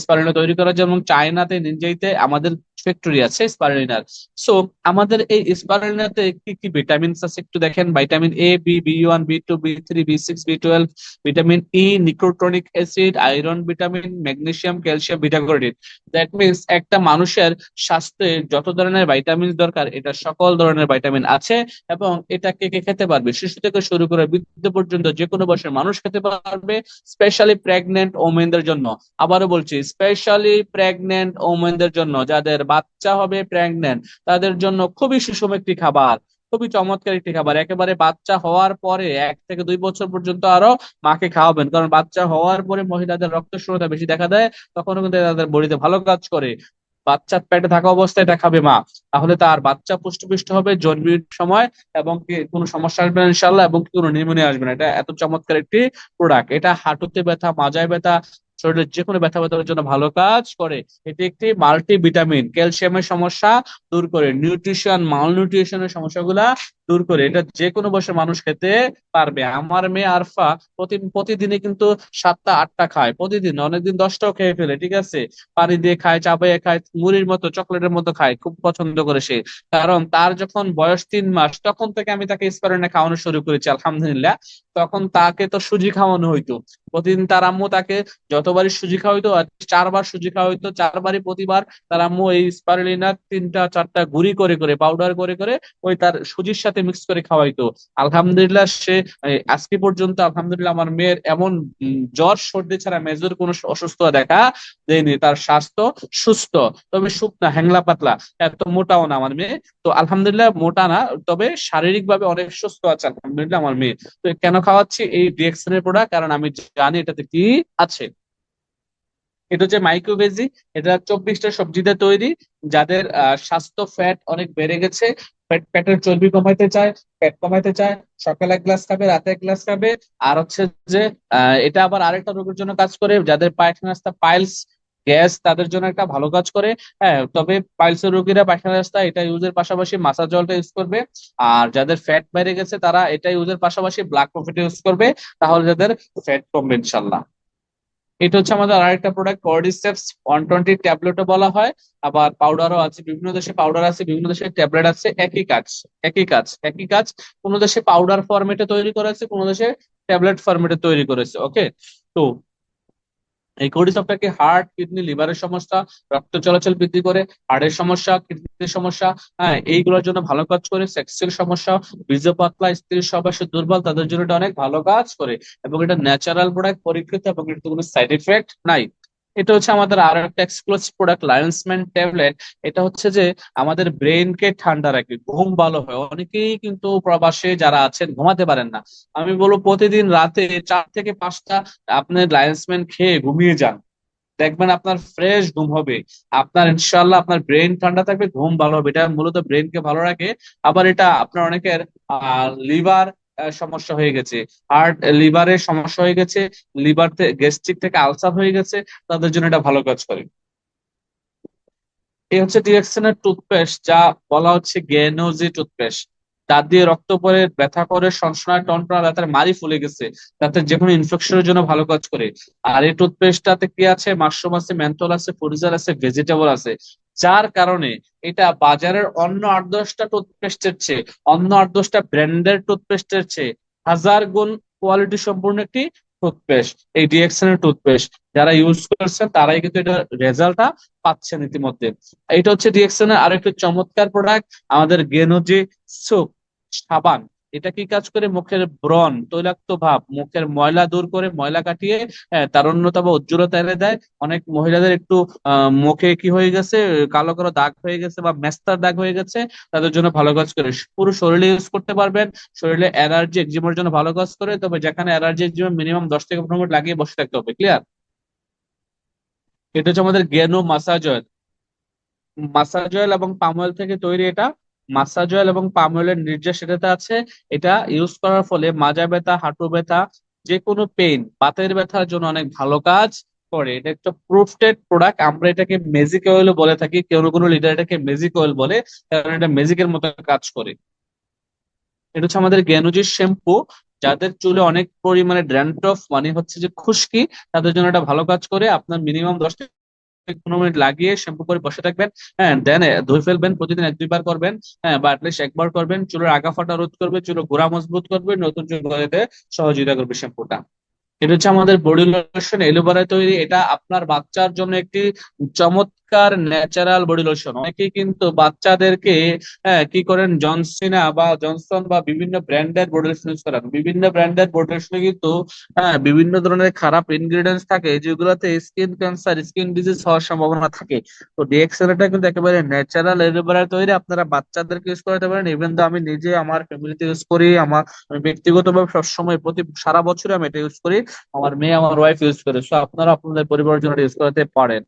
স্পারুলিনা তৈরি করার জন্য, এবং চায়নাতে, নিনজাইতে আমাদের ফ্যাক্টরি আছে স্পারুলিনার। সো আমাদের এই স্পারুলিনাতে কি কি ভিটামিনস আছে একটু দেখেন। Vitamin A, B, B one, B2, বি3, বি6, বি12, vitamin E, nicotinic acid, iron, vitamin, magnesium, calcium, beta carotene. That means একটা মানুষের স্বাস্থ্যে যত ধরনের ভাইটামিন দরকার, এটা সকল ধরনের ভাইটামিন আছে। এবং এটা কে কে খেতে পারবে, শিশু থেকে শুরু করে বৃদ্ধ পর্যন্ত যে কোনো বয়সের মানুষ খেতে পারবে, স্পেশালি প্রেগনেন্ট ওমেনদের জন্য। আবারও বলছি, স্পেশালি প্রেগনেন্ট ওমেনদের জন্য, যাদের বাচ্চা হবে, প্রেগনেন্ট, তাদের জন্য খুবই সুষম একটি খাবার, খুবই চমৎকার একটি খাবার। একেবারে বাচ্চা হওয়ার পরে 1 থেকে 2 বছর পর্যন্ত আরো মাকে খাওয়াবেন, কারণ বাচ্চা হওয়ার পরে মহিলাদের রক্ত শূন্যতা বেশি দেখা দেয়, তখনও কিন্তু তাদের বডিতে ভালো কাজ করে। বাচ্চা পেটে থাকা অবস্থায় এটা খাবে মা, তাহলে তার বাচ্চা পুষ্টপুষ্ট হবে জন্মের সময়, এবং কি কোনো সমস্যা আসবে না ইনশাল্লাহ, এবং কি কোনো নিউমোনিয়া আসবে না। এটা এত চমৎকার একটি প্রোডাক্ট। এটা হাঁটুতে ব্যথা, মাজায় ব্যথা, শরীরের যে কোনো ব্যথা ব্যথার জন্য ভালো কাজ করে। এটি একটি মাল্টি ভিটামিন, ক্যালসিয়ামের সমস্যা দূর করে, নিউট্রিশন, মালনিউট্রিশনের সমস্যাগুলা দূর করে। এটা যে কোনো বয়সের মানুষ খেতে পারবে। আমার মেয়ে আরফা প্রতিদিনে কিন্তু 7টা 8টা খায় প্রতিদিন, অনেকদিন 10টাও খেয়ে ফেলে, ঠিক আছে। পানি দিয়ে খায়, চাবাইয়ে খায়, মুড়ির মতো, চকলেটের মতো খায়, খুব পছন্দ করে সে। কারণ তার যখন বয়স 3 মাস, তখন থেকে আমি তাকে স্পারুলিনা খাওয়ানো শুরু করেছি আলহামদুলিল্লাহ। তখন তাকে তো সুজি খাওয়ানো হইতো প্রতিদিন। তার আম্মু তাকে যতবারই সুজি খাওয়াইতো, আর 4বার সুজি খাওয়াইতো, 4বারই প্রতিবার তার আম্মু এই স্পারুলিনা 3টা 4টা গুঁড়ি করে করে, পাউডার করে করে, ওই তার সুজির সাথে মিক্স করে খাওয়াইতো। আলহামদুলিল্লাহ সে আজকে পর্যন্ত আলহামদুলিল্লাহ আমার মেয়ের এমন জ্বর সর্দি ছাড়া মেজর কোনো অসুস্থতা দেখা দেয়নি। তার স্বাস্থ্য সুস্থ, তবে শুকনা, হ্যাংলা পাতলা, এত মোটাও না আমার মেয়ে। তো আলহামদুলিল্লাহ মোটা না, তবে শারীরিক ভাবে অনেক সুস্থ আছে আলহামদুলিল্লাহ আমার মেয়ে। তো কেন খাওয়াচ্ছি এই ডিএক্সএন এর প্রোডাক্ট, কারণ আমি জানি এটাতে কি আছে। এটা হচ্ছে মাইক্রোভেজি। এটা 24টা সবজিতে তৈরি। যাদের স্বাস্থ্য ফ্যাট অনেক বেড়ে গেছে, পেটের চর্বি কমাইতে চায়, ফ্যাট কমাইতে চায়, সকালে 1 গ্লাস খাবে, রাতে 1 গ্লাস খাবে। আর হচ্ছে যে এটা আবার আরেকটা রোগের জন্য কাজ করে, যাদের পায়খানা রাস্তা পাইলস গ্যাস তাদের জন্য একটা ভালো কাজ করে। হ্যাঁ, তবে পাইলসের রোগীরা পায়খানা রাস্তা এটা ইউজের পাশাপাশি মাসাজ জলটা ইউজ করবে। আর যাদের ফ্যাট বেড়ে গেছে তারা এটা ইউজের পাশাপাশি ব্ল্যাক কফিটা ইউজ করবে, তাহলে যাদের ফ্যাট কমবে ইনশাল্লাহ। এটা হচ্ছে আমাদের আরেকটা প্রোডাক্ট কর্ডিসেপস 120 ট্যাবলেটও বলা হয়, আবার পাউডারও আছে। বিভিন্ন দেশে পাউডার আছে, বিভিন্ন দেশে ট্যাবলেট আছে। একই কাজ, একই কাজ, একই কাজ। কোনো দেশে পাউডার ফরম্যাটে তৈরি করেছে, কোনো দেশে ট্যাবলেট ফরম্যাটে তৈরি করেছে। ওকে, তো এই কোর্টিসপটাকে হার্ট, কিডনি, লিভারের সমস্যা, রক্ত চলাচল বৃদ্ধি করে, হার্টের সমস্যা, কিডনির সমস্যা, হ্যাঁ এইগুলোর জন্য ভালো কাজ করে। সেক্সুয়াল সমস্যা, বীর্য পাতলা, স্ত্রীর সহবাসে দুর্বল, তাদের জন্য এটা অনেক ভালো কাজ করে। এবং এটা ন্যাচারাল প্রোডাক্ট, পরীক্ষিত, এবং এটাতে কোনো সাইড এফেক্ট নাই। এটা হচ্ছে আমাদের আরো একটা এক্সক্লুসিভ প্রোডাক্ট লায়ন্সম্যান ট্যাবলেট। এটা হচ্ছে যে আমাদের ব্রেনকে ঠান্ডা রাখে, ঘুম ভালো হয়। অনেকেই কিন্তু প্রবাসে যারা আছেন ঘুমাতে পারেন না, আমি বলবো প্রতিদিন রাতে 4 থেকে 5টা আপনি লায়ন্সম্যান খেয়ে ঘুমিয়ে যান, দেখবেন আপনার ফ্রেশ ঘুম হবে। আপনার ইনশাল্লাহ আপনার ব্রেন ঠান্ডা থাকবে, ঘুম ভালো হবে। এটা মূলত ব্রেনকে ভালো রাখে। আবার এটা আপনার অনেকের লিভার সমস্যা হয়ে গেছে, হার্ট লিভারের সমস্যা হয়ে গেছে, লিভার গ্যাস্ট্রিক থেকে আলসার হয়ে গেছে, তাদের জন্য এটা ভালো কাজ করে। এই হচ্ছে ডিরেকশনের টুথপেস্ট, যা বলা হচ্ছে গেনোজি টুথপেস্ট। দাঁত দিয়ে রক্ত পড়ে, ব্যথা করে, সনসনায়, টনটনা, দাঁতের মাড়ি ফুলে গেছে, দাঁতের যে কোনো ইনফেকশনের জন্য ভালো কাজ করে। আর এই টুথপেস্টটাতে কি আছে? মাশরুম আছে, মেন্থল আছে, ফ্রুটিজার আছে, ভেজিটেবল আছে, যার কারণে এটা বাজারের অন্য 8-10টা টুথপেস্টের চেয়ে, অন্য 8-10টা ব্র্যান্ডের টুথপেস্টের চেয়ে 1000 গুণ কোয়ালিটি সম্পূর্ণ একটি টুথপেস্ট। এই ডিএক্সএন এর টুথপেস্ট যারা ইউজ করছেন তারাই কিন্তু এটা রেজাল্টটা পাচ্ছেন ইতিমধ্যে। এটা হচ্ছে ডিএক্সএন এর আরেকটি চমৎকার প্রোডাক্ট, আমাদের গেনোজি সোপ সাবান। এটা কি কাজ করে? মুখের ব্রণ, তৈলাক্ত ভাব, মুখের ময়লা দূর করে, ময়লা কাটিয়ে তারুণ্যতা বা উজ্জ্বলতা এনে দেয়। অনেক মহিলাদের একটু মুখে কি হয়ে গেছে, কালো কালো দাগ হয়ে গেছে বা মেস্তার দাগ হয়ে গেছে, তাদের জন্য ভালো কাজ করে। পুরো শরীরে ইউজ করতে পারবেন। শরীরে অ্যালার্জি এক্সিমার জন্য ভালো কাজ করে, তবে যেখানে অ্যালার্জি এক্সিমা মিনিমাম 10 থেকে 15 মিনিট লাগিয়ে বসে থাকতে হবে। ক্লিয়ার? এটা হচ্ছে আমাদের গেনো মাসাজ অয়েল। মাসাজ অয়েল এবং পাম অয়েল থেকে তৈরি এটা। মাসাজ অয়েল এবং পাম অয়েলের নির্যাস এটাতে আছে। এটা ইউজ করার ফলে মাজা ব্যথা, হাঁটু ব্যথা, যে কোনো পেইন, বাতের ব্যথার জন্য অনেক ভালো কাজ করে। এটা একটা প্রুফটেড প্রোডাক্ট। আমরা এটাকে ম্যাজিক অয়েল বলে থাকি, কেউ কোনো লিডার এটাকে ম্যাজিক অয়েল বলে, কারণ এটা ম্যাজিকের মতো কাজ করে। এটা হচ্ছে আমাদের জ্ঞানুজির শ্যাম্পু। যাদের চুলে অনেক পরিমাণে ড্যান্ড্রফ মানে হচ্ছে যে খুশকি, তাদের জন্য এটা ভালো কাজ করে। আপনার মিনিমাম 10 থেকে 15 মিনিট লাগিয়ে শ্যাম্পু করে বসে থাকবেন। হ্যাঁ, দেন ধুয়ে ফেলবেন। প্রতিদিন 1-2 বার করবেন। হ্যাঁ, বা অ্যাটলিস্ট একবার করবেন। চুলের আগা ফাটা রোধ করবে, চুলের গোড়া মজবুত করবে, নতুন চুল গজাতে সহযোগিতা করবে শ্যাম্পুটা। এটা হচ্ছে আমাদের বডি লোশন, এলোভেরায় তৈরি। এটা আপনার বাচ্চার জন্য একটি চমৎকার ন্যাচারাল বডি লোশন। অনেকেই কিন্তু বাচ্চাদেরকে কি করেন, জনসিনা বা জনসন বা বিভিন্ন ব্র্যান্ডের বডি লোশন ইউজ করেন। বিভিন্ন ব্র্যান্ডের বডি লোশনে কিন্তু বিভিন্ন ধরনের খারাপ ইনগ্রিডিয়েন্টস থাকে, যেগুলোতে স্কিন ক্যান্সার, স্কিন ডিজিজ হওয়ার সম্ভাবনা থাকে। তো ডিএক্সএলটা কিন্তু একেবারে ন্যাচারাল এলোভেরায় তৈরি। আপনারা বাচ্চাদেরকে ইউজ করতে পারেন। ইভেন তো আমি নিজে আমার ফ্যামিলিতে ইউজ করি, আমি ব্যক্তিগতভাবে সবসময় প্রতি সারা বছর আমি এটা ইউজ করি, আমার মেয়ে, আমার ওয়াইফ ইউজ করে। সো আপনারা আপনাদের পরিবারের জন্য ইউজ করতে পারেন।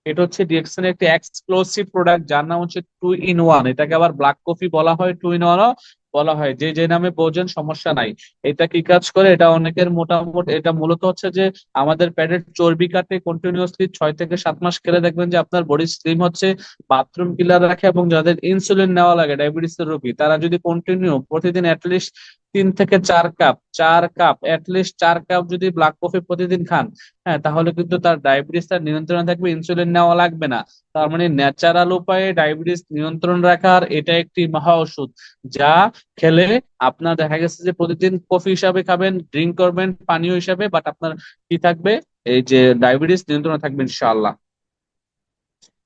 এটা হচ্ছে ডিএক্সন এর একটি এক্সক্লুসিভ প্রোডাক্ট, যার নাম হচ্ছে 2 in 1। এটাকে আবার ব্ল্যাক কফি বলা হয়, 2 in 1 বলা হয়, যে যে নামে বোঝেন সমস্যা নাই। এটা কি কাজ করে? এটা অনেকের মোটামুটি, এটা মূলত হচ্ছে যে আমাদের পেটের চর্বি কাটে। কন্টিনিউয়াসলি 6 থেকে 7 মাস খেলে দেখবেন যে আপনার বডি স্লিম হচ্ছে, বাথরুম ক্লিয়ার রাখে। এবং যাদের ইনসুলিন নেওয়া লাগে, ডায়াবেটিস এর রোগী, তারা যদি কন্টিনিউ প্রতিদিন অ্যাটলিস্ট 3 থেকে 4 কাপ, 4 কাপ, অ্যাটলিস্ট 4 কাপ যদি ব্ল্যাক কফি প্রতিদিন খান, হ্যাঁ, তাহলে কিন্তু তার ডায়াবেটিস তার নিয়ন্ত্রণে থাকবে, ইনসুলিন নেওয়া লাগবে না। তার মানে ন্যাচারাল উপায়ে ডায়াবেটিস নিয়ন্ত্রণ রাখার এটা একটি মহা ওষুধ, যা খেলে আপনার দেখা গেছে যে প্রতিদিন কফি হিসাবে খাবেন, ড্রিঙ্ক করবেন পানীয় হিসাবে, বাট আপনার কি থাকবে, এই যে ডায়াবেটিস নিয়ন্ত্রণে থাকবে ইনশাআল্লাহ।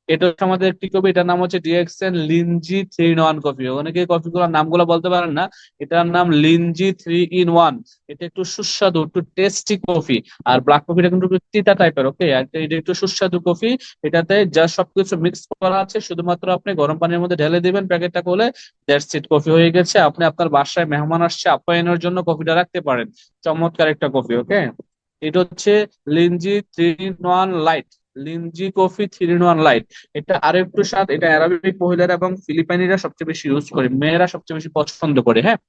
এটা হচ্ছে আমাদের একটি কফি, এটার নাম হচ্ছে ডিএক্সএন লিনজি 3 in 1 কফি। অনেকে কফিগুলোর নামগুলো বলতে পারেন না, এটার নাম লিনজি 3 in 1। এটা একটু সুস্বাদু, একটু টেস্টি কফি। আর ব্ল্যাক কফিটা কিন্তু একটু তিতা টাইপের। ওকে, আর এটা একটু সুস্বাদু কফি। এটাতে যা সবকিছু মিক্স করা আছে, শুধুমাত্র আপনি গরম পানির মধ্যে ঢেলে দিবেন, প্যাকেটটা খুলে, দ্যাটস ইট, কফি হয়ে গেছে। আপনি আপনার বাসায় মেহমান আসছে আপ্যায়নের জন্য কফিটা রাখতে পারেন। চমৎকার একটা কফি। ওকে, এটা হচ্ছে Lindsay 3 in 1 light. Lindsay coffee 3 in 1 light. এটা আরো একটু স্বাদ। এটা অ্যারাবিক মহিলারা এবং ফিলিপাইনিরা সবচেয়ে বেশি ইউজ করে, মেয়েরা সবচেয়ে বেশি পছন্দ করে। হ্যাঁ,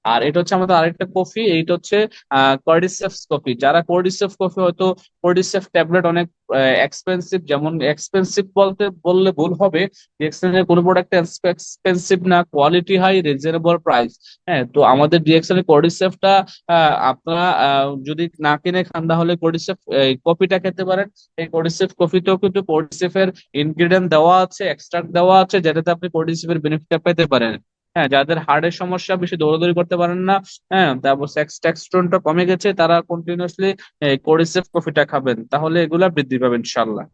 আর এটা হচ্ছে আমাদের আরেকটা কফি, এইটা হচ্ছে কর্ডিসেপস কফি। যারা কর্ডিসেপস কফি হয়তো, কর্ডিসেপস ট্যাবলেট অনেক এক্সপেন্সিভ, যেমন এক্সপেন্সিভ বলতে বললে ভুল হবে, ডিএক্সএন এর কোনো প্রোডাক্ট এক্সপেন্সিভ না, কোয়ালিটি হাই, রিজনেবল প্রাইস। হ্যাঁ, তো আমাদের ডিএক্সএন এর কর্ডিসেপটা আপনারা যদি না কিনে খান তাহলে কর্ডিসেপ কফিটা খেতে পারেন। এই কর্ডিসেপ কফিতেও কিন্তু কর্ডিসেপের ইনগ্রিডিয়েন্ট দেওয়া আছে, এক্সট্রাক্ট দেওয়া আছে, যেটাতে আপনি কর্ডিসেপের বেনিফিটটা পেতে পারেন। হ্যাঁ, যাদের হার্টের সমস্যা, বেশি দৌড়াদৌড়ি করতে পারেন না, হ্যাঁ, তারপর সেক্স টেস্টোস্টেরনটা কমে গেছে, তারা কন্টিনিউয়াসলি কোরিসেপ কফিটা খাবেন, তাহলে এগুলা বৃদ্ধি পাবে ইনশাল্লাহ।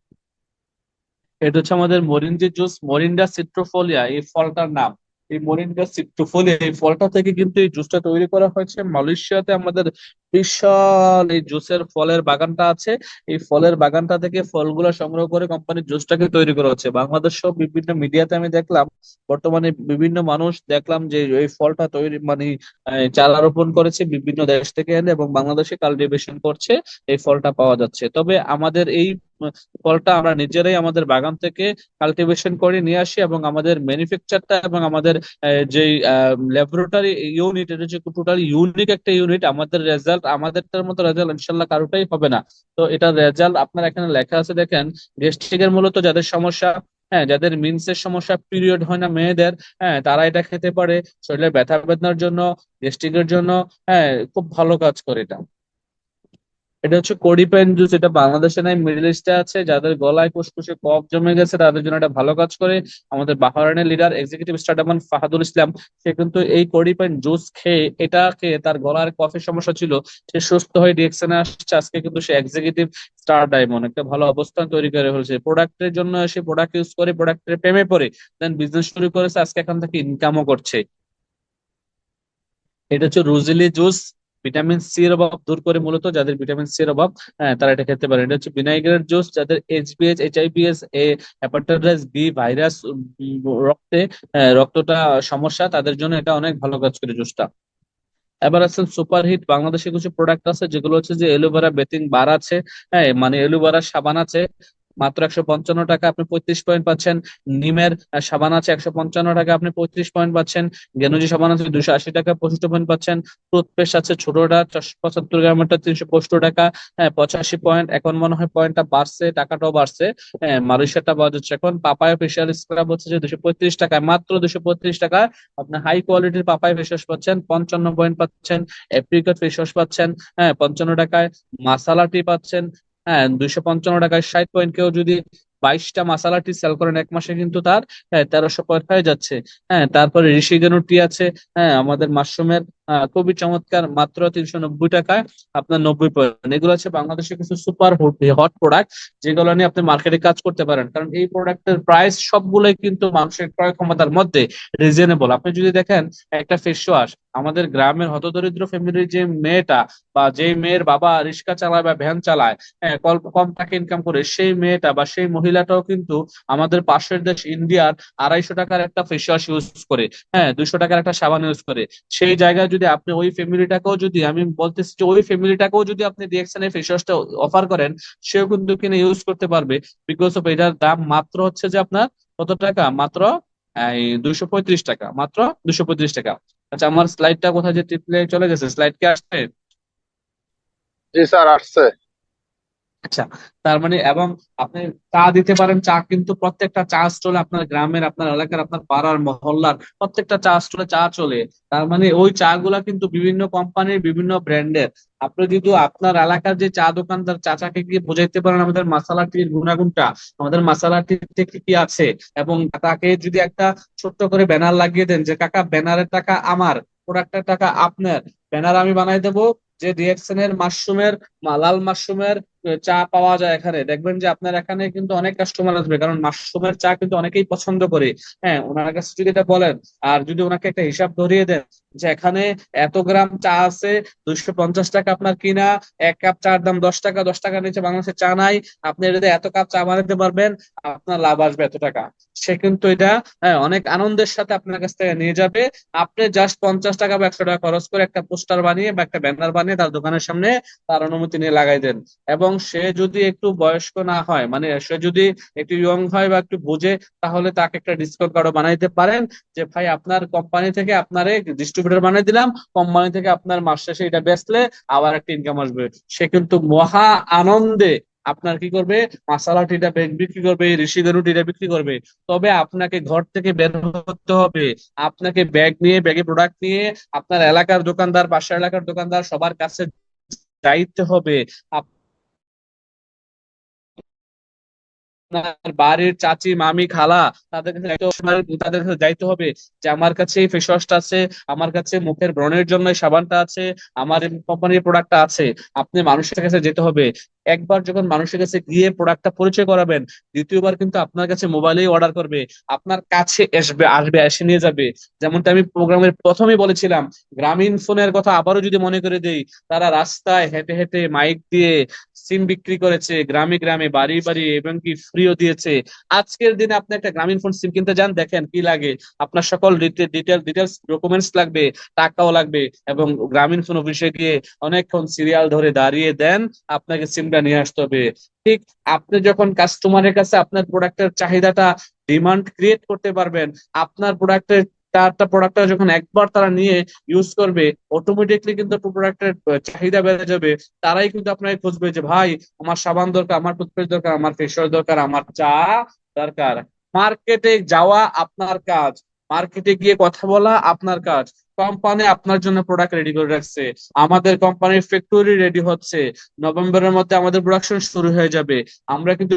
এটা হচ্ছে আমাদের মরিঞ্জি জুস, মরিন্ডা সিট্রোফোলিয়া এই ফলটার নাম। এই মরিন্ডা সিট্রোফোলিয়া এই ফলটা থেকে কিন্তু এই জুসটা তৈরি করা হয়েছে মালয়েশিয়াতে। আমাদের বিশাল এই জুসের ফলের বাগানটা আছে। এই ফলের বাগানটা থেকে ফলগুলো সংগ্রহ করে কোম্পানির জুসটাকে তৈরি করা হচ্ছে। বাংলাদেশ সহ বিভিন্ন মিডিয়াতে আমি দেখলাম, বর্তমানে বিভিন্ন মানুষ দেখলাম যে এই ফলটা তৈরি মানে চারা রোপণ করেছে বিভিন্ন দেশ থেকে এনে, এবং বাংলাদেশে কাল্টিভেশন করছে, এই ফলটা পাওয়া যাচ্ছে। তবে আমাদের এই ফলটা আমরা নিজেরাই আমাদের বাগান থেকে কাল্টিভেশন করে নিয়ে আসি, এবং আমাদের ম্যানুফ্যাকচারটা এবং আমাদের যেই ল্যাবরেটরি ইউনিট, এটা হচ্ছে টোটালি ইউনিক একটা ইউনিট। আমাদের রেজাল্ট, আমাদেরটার মতো রেজাল্ট ইনশাল্লাহ কারোটাই হবে না। তো এটার রেজাল্ট আপনার এখানে লেখা আছে দেখেন। গ্যাস্ট্রিকের মূলত যাদের সমস্যা, হ্যাঁ, যাদের মিন্সের সমস্যা, পিরিয়ড হয় না মেয়েদের, হ্যাঁ, তারা এটা খেতে পারে। শরীরের ব্যথা বেদনার জন্য, গ্যাস্ট্রিকের জন্য, হ্যাঁ, খুব ভালো কাজ করে এটা। এটা হচ্ছে কোডিপেন জুস, এটা বাংলাদেশে নাই, মিডল ইস্টে আছে। যাদের গলায় ফুসফুসে কফ জমে গেছে তাদের জন্য এটা ভালো কাজ করে। আমাদের বাহরাইনের লিডার এক্সিকিউটিভ স্টারডামান ফাহাদুল ইসলাম, সে কিন্তু এই কোডিপেন জুস খেয়ে, এটা খেয়ে তার গলার কফের সমস্যা ছিল, সে সুস্থ হয়ে ডিএক্সএনে আসছে। আজকে কিন্তু সে এক্সিকিউটিভ স্টার ডায়মন্ড, একটা ভালো অবস্থান তৈরি করে ফেলছে। প্রোডাক্টের জন্য সে প্রোডাক্ট ইউজ করে, প্রোডাক্টের প্রেমে পড়ে দেন বিজনেস শুরু করেছে, আজকে এখান থেকে ইনকামও করছে। এটা হচ্ছে রোজেলি জুস, ভিটামিন সি এর অভাব দূর করে মূলত, যাদের ভিটামিন সি এর অভাব, হ্যাঁ, তারা এটা খেতে পারে। এটা হচ্ছে ভিনাইগারের জুস, যাদের এইচবিএস, এইচআইভিএস, হেপাটাইটিস বি ভাইরাস রক্তে, রক্তটা সমস্যা, তাদের জন্য এটা অনেক ভালো কাজ করে জুসটা। এবার আছে সুপারহিট। বাংলাদেশে কিছু প্রোডাক্ট আছে যেগুলো হচ্ছে যে এলোভেরা বেথিং বার আছে, হ্যাঁ, মানে এলোভেরা সাবান আছে, মাত্র 155 টাকা আপনি 35 পয়েন্ট পাচ্ছেন। নিমের সাবান আছে 155 টাকা, আপনি 35 পয়েন্ট পাচ্ছেন। গেনুজি সাবান আছে 280 টাকা, 65 পয়েন্ট পাচ্ছেন। টুথপেস্ট আছে ছোটটা 475 গ্রামেরটা 375 টাকা, হ্যাঁ, 85 পয়েন্ট। এখন মনে হয় পয়েন্টটা বাড়ছে, টাকাটাও বাড়ছে, হ্যাঁ, মালয়েশিয়াটা পাওয়া যাচ্ছে এখন। পাপায়া ফেশিয়াল স্ক্রাব হচ্ছে যে 235 টাকায়, মাত্র 235 টাকায় আপনি হাই কোয়ালিটির পাপায়া ফেস ওয়াশ পাচ্ছেন, 55 পয়েন্ট পাচ্ছেন। অ্যাপ্রিকট ফেস ওয়াশ পাচ্ছেন, হ্যাঁ, 55 টাকায়। মাসালা টি পাচ্ছেন, হ্যাঁ, 255 টাকায় 60 পয়েন্ট। কেউ যদি 22টা মাসালা টি সেল করেন এক মাসে, কিন্তু তার, হ্যাঁ, 1300 পয়েন্ট হয়ে যাচ্ছে। হ্যাঁ, তারপরে ঋষিকেনু টি আছে, হ্যাঁ, আমাদের মাশরুমের, খুবই চমৎকার, মাত্র 390 টাকায় আপনার 90 পয়েন্ট। এগুলো হচ্ছে বাংলাদেশের কিছু সুপার হট প্রোডাক্ট, যেগুলো নিয়ে আপনি মার্কেটে কাজ করতে পারেন, কারণ এই প্রোডাক্টের প্রাইস সবগুলোই কিন্তু মানুষের ক্রয় ক্ষমতার মধ্যে রিজনেবল। আপনি যদি দেখেন একটা ফেস ওয়াশ, আমাদের গ্রামের হতদরিদ্র ফ্যামিলির যে মেয়েটা, বা যে মেয়ের বাবা রিক্সা চালায় বা ভ্যান চালায়, হ্যাঁ, কম কম টাকা ইনকাম করে, সেই মেয়েটা বা সেই মহিলাটাও কিন্তু আমাদের পাশের দেশ ইন্ডিয়ার 250 টাকার একটা ফেস ওয়াশ ইউজ করে, হ্যাঁ, 200 টাকার একটা সাবান ইউজ করে। সেই জায়গায় যদি আপনি ওই ফ্যামিলিটাকেও, যদি আমি বলতেছি যে ওই ফ্যামিলিটাকেও যদি আপনি ডিএক্সএন এর ফেস ওয়াশটা অফার করেন, সেও কিন্তু কিনে ইউজ করতে পারবে। বিকজ অফ এটার দাম মাত্র হচ্ছে যে আপনার কত টাকা, মাত্র এই 235 টাকা, মাত্র 235 টাকা। আচ্ছা, আমার স্লাইডটা কোথায় যে টিপলে চলে গেছে, স্লাইড কি আসছে? জি স্যার, আসছে। আচ্ছা, তার মানে, এবং আপনি চা দিতে পারেন। চা কিন্তু প্রত্যেকটা চা স্টলে, আপনার গ্রামের, আপনার এলাকার, আপনার পাড়ার মহল্লার প্রত্যেকটা চা স্টলে চা চলে। তার মানে ওই চা গুলা কিন্তু বিভিন্ন কোম্পানির, বিভিন্ন ব্র্যান্ডের। আপনি যদি আপনার এলাকার যে চা দোকানদার চাচাকে গিয়ে বোঝাইতে পারেন আমাদের মাসালা টির গুণাগুণটা, আমাদের মাসালা টিতে কি কি আছে, এবং তাকে যদি একটা ছোট্ট করে ব্যানার লাগিয়ে দেন যে কাকা, ব্যানারের টাকা আমার, প্রোডাক্টের টাকা আপনার, ব্যানার আমি বানাই দেবো, যে ডিএক্সএন এর মাশরুমের, লাল মাশরুমের চা পাওয়া যায় এখানে, দেখবেন যে আপনার এখানে কিন্তু অনেক কাস্টমার আসবে, কারণ মাশরুমের চা কিন্তু অনেকেই পছন্দ করে। হ্যাঁ, ওনার কাছে যদি এটা বলেন, আর যদি ওনাকে একটা হিসাব ধরিয়ে দেন যে এখানে এত গ্রাম চা আছে, 250 টাকা আপনার কিনা, এক কাপ চার দাম 10 টাকা, 10 টাকার নিচে বাংলাদেশে চা নাই, আপনি যদি এত কাপ চা বানাতে পারবেন, আপনার লাভ আসবে এত টাকা। সে কিন্তু এটা, হ্যাঁ, অনেক আনন্দের সাথে আপনার কাছ থেকে নিয়ে যাবে। আপনি জাস্ট 50 টাকা বা 100 টাকা খরচ করে একটা পোস্টার বানিয়ে বা একটা ব্যানার বানিয়ে তার দোকানের সামনে তার অনুমতি নিয়ে লাগাই দেন, এবং সে যদি একটু বয়স্ক না হয়, মানে সে যদি একটু ইয়ং হয় বা একটু বুঝে, তাহলে তাকে একটা ডিসকাউন্ট কার্ডও বানাইতে পারেন, যে ভাই আপনার কোম্পানি থেকে আপনারে ডিস্ট্রিবিউটর বানিয়ে দিলাম, কোম্পানি থেকে আপনার মাস শেষে এটা বেচলে আবার একটা ইনকাম আসবে। সে কিন্তু মহা আনন্দে আপনার কি করবে, মাসালা টিটা বিক্রি করবে, ঋষিগরু টিটা বিক্রি করবে। তবে আপনাকে ঘর থেকে বের হতে হবে, আপনাকে ব্যাগ নিয়ে, ব্যাগে প্রোডাক্ট নিয়ে আপনার এলাকার দোকানদার, পাশের এলাকার দোকানদার সবার কাছে যাইতে হবে। আপনার বাড়ির চাচি, মামি, খালা, তাদের কাছে তাদের কাছে যাইতে হবে যে আমার কাছে এই ফেস ওয়াশটা আছে, আমার কাছে মুখের ব্রণের জন্য এই সাবানটা আছে, আমার কোম্পানির প্রোডাক্টটা আছে। আপনি মানুষের কাছে যেতে হবে। একবার যখন মানুষের কাছে গিয়ে প্রোডাক্টটা পরিচয় করাবেন, দ্বিতীয়বার কিন্তু আপনার কাছে মোবাইলেই অর্ডার করবে, আপনার কাছে আসবে, এসে নিয়ে যাবে। যেমনটা আমি প্রোগ্রামের প্রথমেই বলেছিলাম, গ্রামীণ ফোনের কথা আবারও যদি মনে করে দেই, তারা রাস্তায় হেঁটে হেঁটে মাইক দিয়ে সিম বিক্রি করেছে, গ্রামে গ্রামে, বাড়ি বাড়ি, এবং কি ফ্রিও দিয়েছে। আজকের দিনে আপনি একটা গ্রামীণ ফোন সিম কিনতে যান, দেখেন কি লাগে, আপনার সকল ডিটেলস ডকুমেন্টস লাগবে, টাকাও লাগবে, এবং গ্রামীণ ফোন অফিসে গিয়ে অনেকক্ষণ সিরিয়াল ধরে দাঁড়িয়ে দেন, আপনাকে সিমটা নিয়ে আসতে হবে। ঠিক আপনি যখন কাস্টমারের কাছে আপনার প্রোডাক্টের চাহিদাটা, ডিমান্ড ক্রিয়েট করতে পারবেন, আপনার প্রোডাক্টের তারটা প্রোডাক্টটা যখন একবার তারা নিয়ে ইউজ করবে, অটোমেটিকলি কিন্তু প্রোডাক্টের চাহিদা বেড়ে যাবে। তারাই কিন্তু আপনাকে খুঁজবে যে ভাই আমার সাবান দরকার, আমার টুথপেস্ট দরকার, আমার ফেস ওয়াশ দরকার, আমার চা দরকার। মার্কেটে যাওয়া আপনার কাজ, মার্কেটে গিয়ে কথা বলা আপনার কাজ। কোম্পানি আপনার জন্য প্রোডাক্ট রেডি করে রাখছে, আমাদের কোম্পানির ফ্যাক্টরি রেডি হচ্ছে, নভেম্বরের মধ্যে আমাদের প্রোডাকশন শুরু হয়ে যাবে। আমরা কিন্তু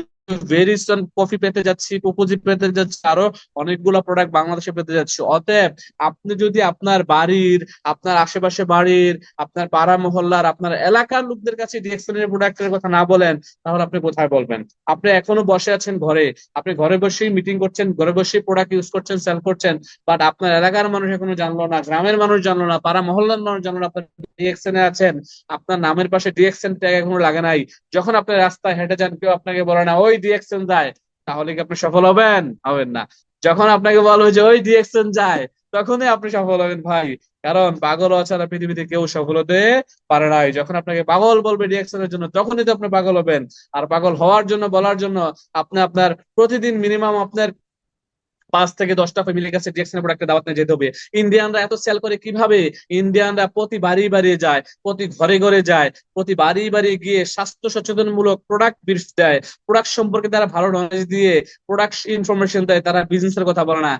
ভেরি সুন কফি পেতে যাচ্ছি, কোকোজি পেতে যাচ্ছি, আরো অনেকগুলো প্রোডাক্ট বাংলাদেশে পেতে যাচ্ছি। অতএব আপনি যদি আপনার বাড়ির, আপনার আশেপাশে বাড়ির, আপনার পাড়া মহল্লার, আপনার এলাকার লোকদের কাছে ডিএক্সএল প্রোডাক্টের কথা না বলেন, তাহলে আপনি কোথায় বলবেন? আপনি এখনো বসে আছেন ঘরে, আপনি ঘরে বসেই মিটিং করছেন, ঘরে বসেই প্রোডাক্ট ইউজ করছেন, সেল করছেন, বাট আপনার এলাকার মানুষ এখনো জানলো না, গ্রামের মানুষ জানলো না, পাড়া মহল্লার মানুষ জানলো না আপনার ডিএক্সএল এ আছেন, আপনার নামের পাশে ডিএক্সএল ট্যাগ এখনো লাগে নাই। যখন আপনি রাস্তায় হেঁটে যান, কেউ আপনাকে বলে না ওই ডিএক্সএল যায়, তাহলে কি আপনি সফল হবেন? হবেন না। যখন আপনাকে বলবে যে ওই ডিএক্সএল যায়, তখনই আপনি সফল হবেন ভাই। কারণ পাগল ছাড়া পৃথিবীতে কেউ সফল হতে পারে নাই। যখন আপনাকে পাগল বলবে ডিএক্সএল এর জন্য, তখনই তো আপনি পাগল হবেন। আর পাগল হওয়ার জন্য, বলার জন্য আপনি আপনার প্রতিদিন মিনিমাম আপনার 5 থেকে 10টা ফ্যামিলির কাছে ডিএক্সএল প্রোডাক্টের দাওয়াত নিয়ে যেতে হবে। ইন্ডিয়ানরা এত সেল করে কিভাবে? ইন্ডিয়ানরা প্রতি বাড়ি বাড়ি যায়, প্রতি ঘরে ঘরে যায়, প্রতি বাড়ি বাড়ি গিয়ে স্বাস্থ্য সচেতনমূলক প্রোডাক্ট দেয়, প্রোডাক্ট সম্পর্কে তারা ভালো নলেজ দিয়ে প্রোডাক্ট ইনফরমেশন দেয়, তারা বিজনেসের কথা বলে না।